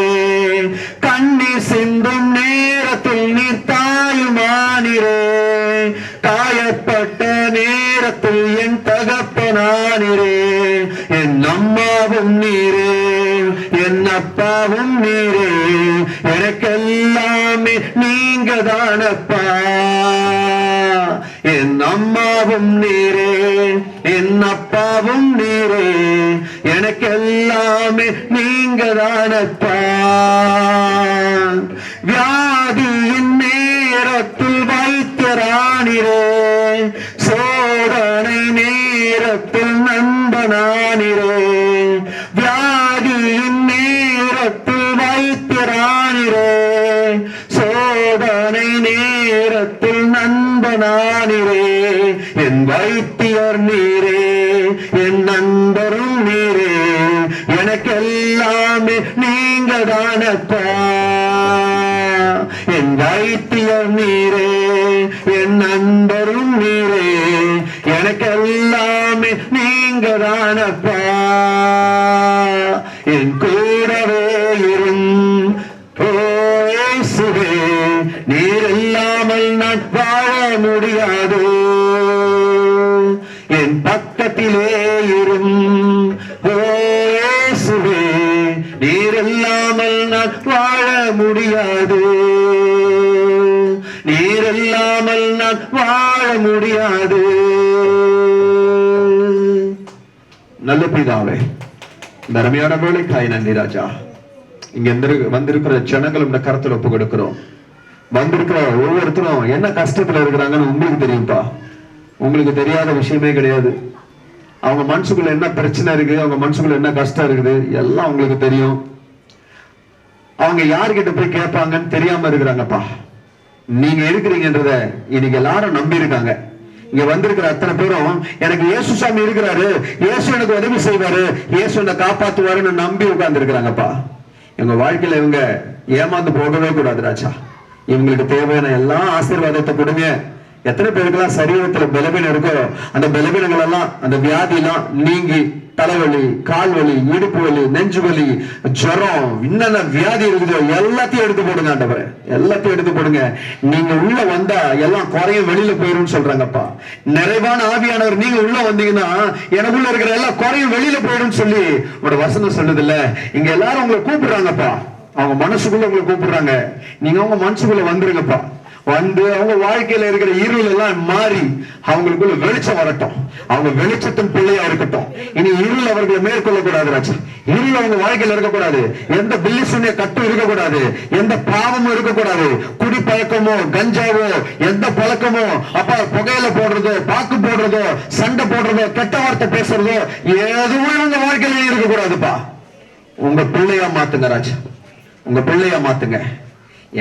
கண்ணீர் சிந்தும் நேரத்தில் நீர் தாயுமானிரே, காயப்பட்ட நேரத்தில் என் தகப்பனானிரே. என் அம்மாவும் நீரே, என் அப்பாவும் நீரே, எனக்கெல்லாமே நீங்க தானப்பா. என் அம்மாவும் நீரே, என் அப்பாவும் நீரே, எனக்கெல்லாமே நீங்க தானப்பா. வியாதியின் நேரத்தில் வைத்தியரானிரே, சோதனை நேரத்தில் நண்பனானிரே. வியாதியின் நேரத்தில் வைத்தியரானிரே, சோதனை நேரத்தில் நண்பனானிரே. என் வைத்தியர் நீரே, என் நண்பரும் நீரே, எனக்கெல்லாமே நீங்க தானப்பா. என் வைத்தியர் நீரே, என் நண்பரும் நீரே, எனக்கெல்லாமே நீங்க தானப்பா. என் கூடவே இரும் ஓ இயேசுவே, நீர் இல்லாமல் நான் வாழ முடியாது. என் பக்கத்திலே இரும் ஓ இயேசுவே, நீர் இல்லாமல் நான் வாழ முடியாது. நீர் இல்லாமல் நான் வாழ முடியாது. நல்ல பிதாவே, இந்த அருமையான வேலைக்காய் நன்றி ராஜா. இங்க வந்திருக்கிற ஜனங்கள் இந்த கருத்துல ஒப்பு கொடுக்கிறோம். வந்திருக்கிற ஒவ்வொருத்தரும் என்ன கஷ்டத்துல இருக்கிறாங்கன்னு உங்களுக்கு தெரியும்பா. உங்களுக்கு தெரியாத விஷயமே கிடையாது. அவங்க மனசுக்குள்ள என்ன பிரச்சனை இருக்கு, அவங்க மனசுக்குள்ள என்ன கஷ்டம் இருக்குது, எல்லாம் உங்களுக்கு தெரியும். அவங்க யார்கிட்ட போய் கேட்பாங்கன்னு தெரியாம இருக்கிறாங்கப்பா. நீங்க இருக்கிறீங்கன்றத இன்னைக்கு எல்லாரும் நம்பி இருக்காங்க. இங்க வந்திருக்கிற அத்தனை பேரும் எனக்கு இயேசு சாமி இருக்கிறாரு, இயேசு எனக்கு உதவி செய்வாரு, இயேசு என்னை காப்பாத்துவாருன்னு நம்பி உட்கார்ந்து இருக்கிறாங்கப்பா. எங்க வாழ்க்கையில இவங்க ஏமாந்து போகவே கூடாது ராஜா. இவங்களுக்கு தேவையான எல்லா ஆசீர்வாதத்தை கொடுங்க. எத்தனை பேருக்கெல்லாம் சரீரத்துல பலவீனம் இருக்கோ அந்த பலவீனங்கள் எல்லாம், அந்த வியாதி எல்லாம் நீங்கி தலைவலி, கால் வலி, இடுப்பு வலி, நெஞ்சு வலி, ஜுரம், என்னென்ன வியாதி இருக்குதோ எல்லாத்தையும் எடுத்து போடுங்க ஆண்டவரே. எல்லாத்தையும் எடுத்து போடுங்க. நீங்க உள்ள வந்தா எல்லாம் குறையும், வெளியில போயிரும் சொல்றாங்கப்பா. நிறைவான ஆவியானவர் நீங்க உள்ள வந்தீங்கன்னா எனக்குள்ள இருக்கிற எல்லாம் குறையும், வெளியில போயிடும் சொல்லி உங்களோட வசனம் சொல்லுது இல்ல. இங்க எல்லாரும் உங்களை கூப்பிடுறாங்கப்பா. அவங்க மனசுக்குள்ள உங்களை கூப்பிடுறாங்க. நீங்க அவங்க மனசுக்குள்ள வந்துருங்கப்பா. வந்து அவங்க வாழ்க்கையில இருக்கிற இருள் எல்லாம் மாறி அவங்களுக்குள்ள வெளிச்சம் வரட்டும். அவங்க வெளிச்சத்தின் பிள்ளையா இருக்கட்டும். இனி இருள் அவர்களை மேற்கொள்ள கூடாது ராஜா. இருள் அவங்க வாழ்க்கையில இருக்கக்கூடாது. எந்த பில்லி சுண்ணிய கட்டும் இருக்கக்கூடாது. எந்த பாவமும் இருக்கக்கூடாது. குடி பழக்கமோ, கஞ்சாவோ, எந்த பழக்கமோ, அப்பா புகையில போடுறதோ, பாக்கு போடுறதோ, சண்டை போடுறதோ, கெட்ட வார்த்தை பேசுறதோ எதுவும் உங்க வாழ்க்கையில இருக்கக்கூடாதுப்பா. உங்க பிள்ளையா மாத்துங்க ராஜா. உங்க பிள்ளையா மாத்துங்க.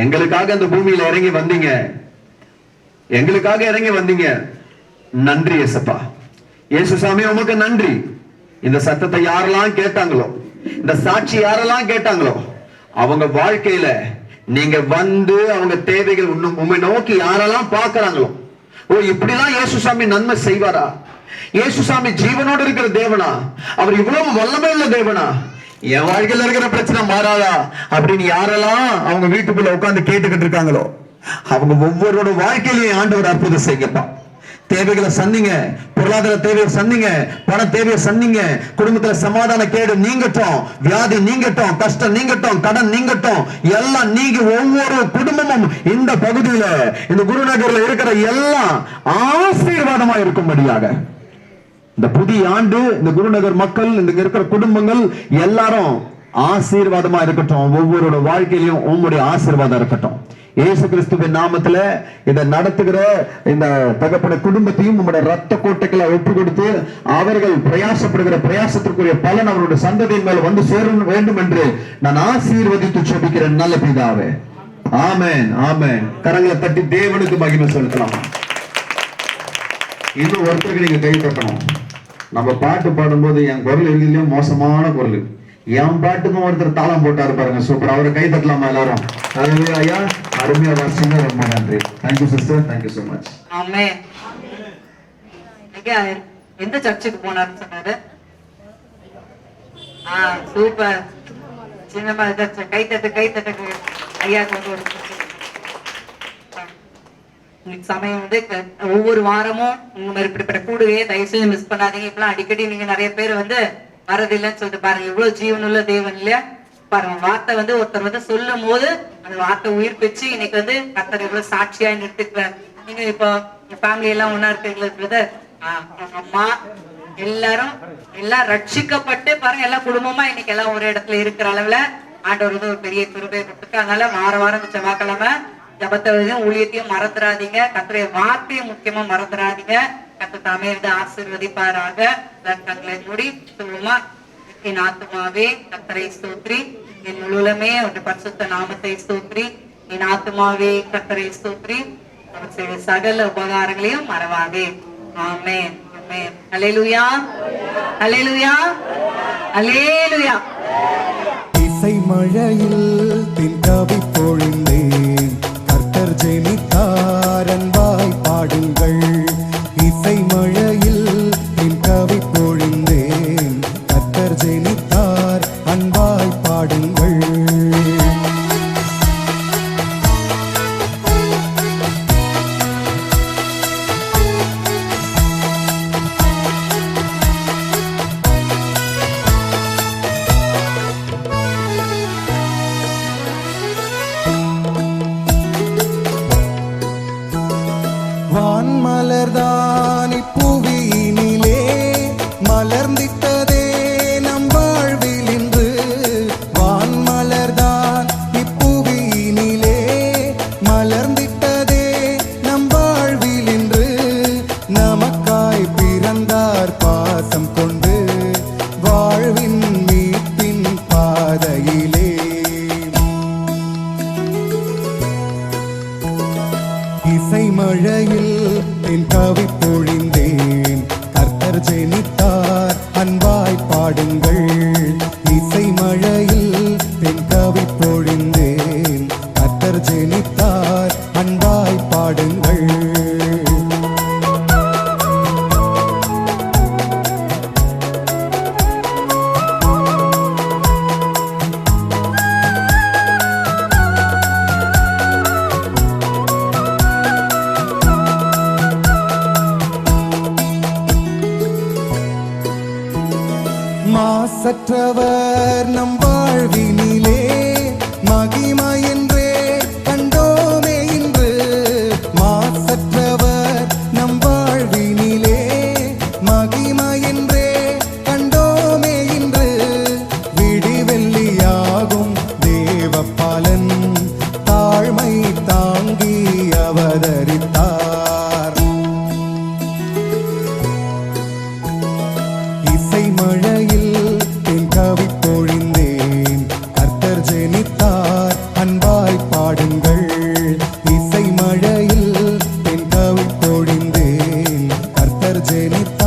எங்களுக்காக அந்த பூமியில இறங்கி வந்தீங்க. எங்களுக்காக இறங்கி வந்தீங்க. நன்றி ஏசப்பா. இயேசு சாமி உமக்கு நன்றி. இந்த சத்தத்தை யாரெல்லாம் கேட்டாங்களோ, இந்த சாட்சி யாரெல்லாம் கேட்டாங்களோ, அவங்க வாழ்க்கையில நீங்க வந்து அவங்க தேவைகள் உண்மை நோக்கி யாரெல்லாம் பார்க்கறாங்களோ, ஓ இப்படிலாம் இயேசு சாமி நன்மை செய்வாரா, இயேசு சாமி ஜீவனோடு இருக்கிற தேவனா, அவர் இவ்வளவு வல்லமை உள்ள தேவனா, என் வாழ்க்கையில இருக்கிற பிரச்சனை மாறாதா அப்படின்னு யாரெல்லாம் அவங்க வீட்டுக்குள்ள உட்கார்ந்து கேட்டுக்கிட்டு இருக்காங்களோ அவங்க ஒவ்வொருவரோட வாழ்க்கையிலையும் ஆண்டவர் அற்புதம் செய்யப்பா. தேவைகளை சந்திங்க, பொருளாதார தேவையை சந்திங்க, பண தேவையை சந்திங்க, குடும்பத்துல சமாதான கேடு நீங்கட்டும், வியாதி நீங்கட்டும், கஷ்டம் நீங்கட்டும், கடன் நீங்கட்டும், எல்லாம் நீங்க ஒவ்வொரு குடும்பமும் இந்த பகுதியில இந்த குருநகர்ல இருக்கிற எல்லாம் ஆசீர்வாதமா இருக்கும்படியாக இந்த புதிய ஆண்டு இந்த குருநகர் மக்கள் இந்த இருக்கிற குடும்பங்கள் எல்லாரும் ஆசீர்வாதமா இருக்கட்டும். ஒவ்வொருட வாழ்க்கையிலும் உங்களுடைய ஆசீர்வாதம் இருக்கட்டும். இயேசு கிறிஸ்துவின் நாமத்துல இதை நடத்துகிற இந்த தகப்பன குடும்பத்தையும் உங்களுடைய ரத்த கோட்டைகளை ஒப்பு கொடுத்து அவர்கள் பிரயாசப்படுகிற பிரயாசத்திற்குரிய பலன் அவருடைய சந்ததியின் மேல் வந்து சேர வேண்டும் என்று நான் ஆசீர்வதித்து ஜெபிக்கிறேன் நல்ல பிதாவே. ஆமென் ஆமென். கரங்களை தட்டி தேவனுக்கு மகிமை செலுத்தலாம். இன்னும் ஒருத்தருக்கு நீங்க கை தட்டணும். நம்ம பாட்டு பாடும்போது என் குரல் எழுதிலையும் மோசமான குரல், என் பாட்டுக்கும் ஒருத்தர் தாளம் போட்டாரு பாருங்க, சூப்பர். அவரை கை தட்டலாமா எல்லாரும்? ஐயா அருமையா வாசிங்க, ரொம்ப நன்றி. Thank you sister, thank you so much. Amen. எந்த சர்ச்சுக்கு போனாருன்னு சொன்னாரு? சூப்பர். சின்னமா கை தட்டு ஐயா கொண்டு ஒரு சமயம் வந்து ஒவ்வொரு வாரமும் இப்படிப்பட்ட கூடுவே தயவு செஞ்சு மிஸ் பண்ணாதீங்க. இப்பெல்லாம் அடிக்கடி நீங்க நிறைய பேர் வந்து வரதில்லைன்னு சொல்லிட்டு பாருங்க, எவ்வளவு ஜீவனுள்ள தேவன் இல்லையா பாருங்க. வார்த்தை வந்து ஒருத்தர் வந்து சொல்லும் போது அந்த வார்த்தை உயிர் பெற்று இன்னைக்கு வந்து கர்த்தர் எவ்வளவு சாட்சியா நிறுத்திக்கிறார். நீங்க இப்போ ஃபேமிலி எல்லாம் ஒன்னா இருக்கீங்களா? அம்மா எல்லாரும் எல்லாம் ரட்சிக்கப்பட்டு பாருங்க, எல்லா குடும்பமா இன்னைக்கு எல்லாம் ஒரு இடத்துல இருக்கிற அளவுல ஆண்டவர் வந்து ஒரு பெரிய கிருபையை கொடுத்துருக்கு. அதனால வாரம் செவ்வாய்க்கிழமை ஜபத்தையும் ஊழியத்தையும் மறந்துடாதீங்க. கர்த்தருடைய வார்த்தையை முக்கியமா மறந்துடாதீங்க. கர்த்தர் தாமே இருந்து ஆசீர்வதிப்பாராக. கண்களை மூடி சொல்லுமா, என் ஆத்துமாவே கர்த்தரை ஸ்தோத்திரி, என் முழுவதுமே அவருடைய பரிசுத்த நாமத்தை ஸ்தோத்திரி, என் ஆத்துமாவே கர்த்தரை ஸ்தோத்திரி, அவர் செய்த சகல உபகாரங்களையும் மறவாதே. ஆமென் ஆமென். அல்லேலூயா அல்லேலூயா அல்லேலூயா. இசை மழையில் தென்கவி பொழிந்தேன், கர்த்தர் ஜெனித்தார் அன்பாய் பாடுங்கள். இசை மழையில் தென்கவி பொழிந்தேன், கர்த்தர் ஜெனித்தார் அன்பாய் பாடுங்கள். வான்மலர்தான் இப்புவியினிலே மலர்ந்திட்டதே நம் வாழ்வில் இன்று. வான்மலர்தான் இப்புவியினிலே மலர்ந்திட்டதே நம் வாழ்வில் இன்று. நமக்காய் பிறந்தார் பாசம் கொண்டு வாழ்வின் மீட்பின் பாதையிலே. இசை மழையில் என் கவி பொழிந்தேன், கர்த்தர் ஜெனித்தார் அன்பாய் பாடுங்கள். இசை மழையில் என் கவி பொழிந்தேன், கர்த்தர் ஜெனித்தார் அன்பாய் பாடுங்கள். மாசற்றவர் நம் வாழ்வினிலே மகிமை என்றே கண்டோமே இன்று. மாசற்றவர் நம் வாழ்வினிலே மகிமை என்றே கண்டோமே இன்று. விடிவெள்ளியாகும் தேவபாலன் தாழ்மை தாங்கி அவதரித்தார். இசை மழையில் என் கவி பொழிந்தேன், கர்த்தர் ஜெனித்தார் அன்பாய் பாடுங்கள். இசை மழையில் என் கவி பொழிந்தேன், கர்த்தர் ஜெனித்தார்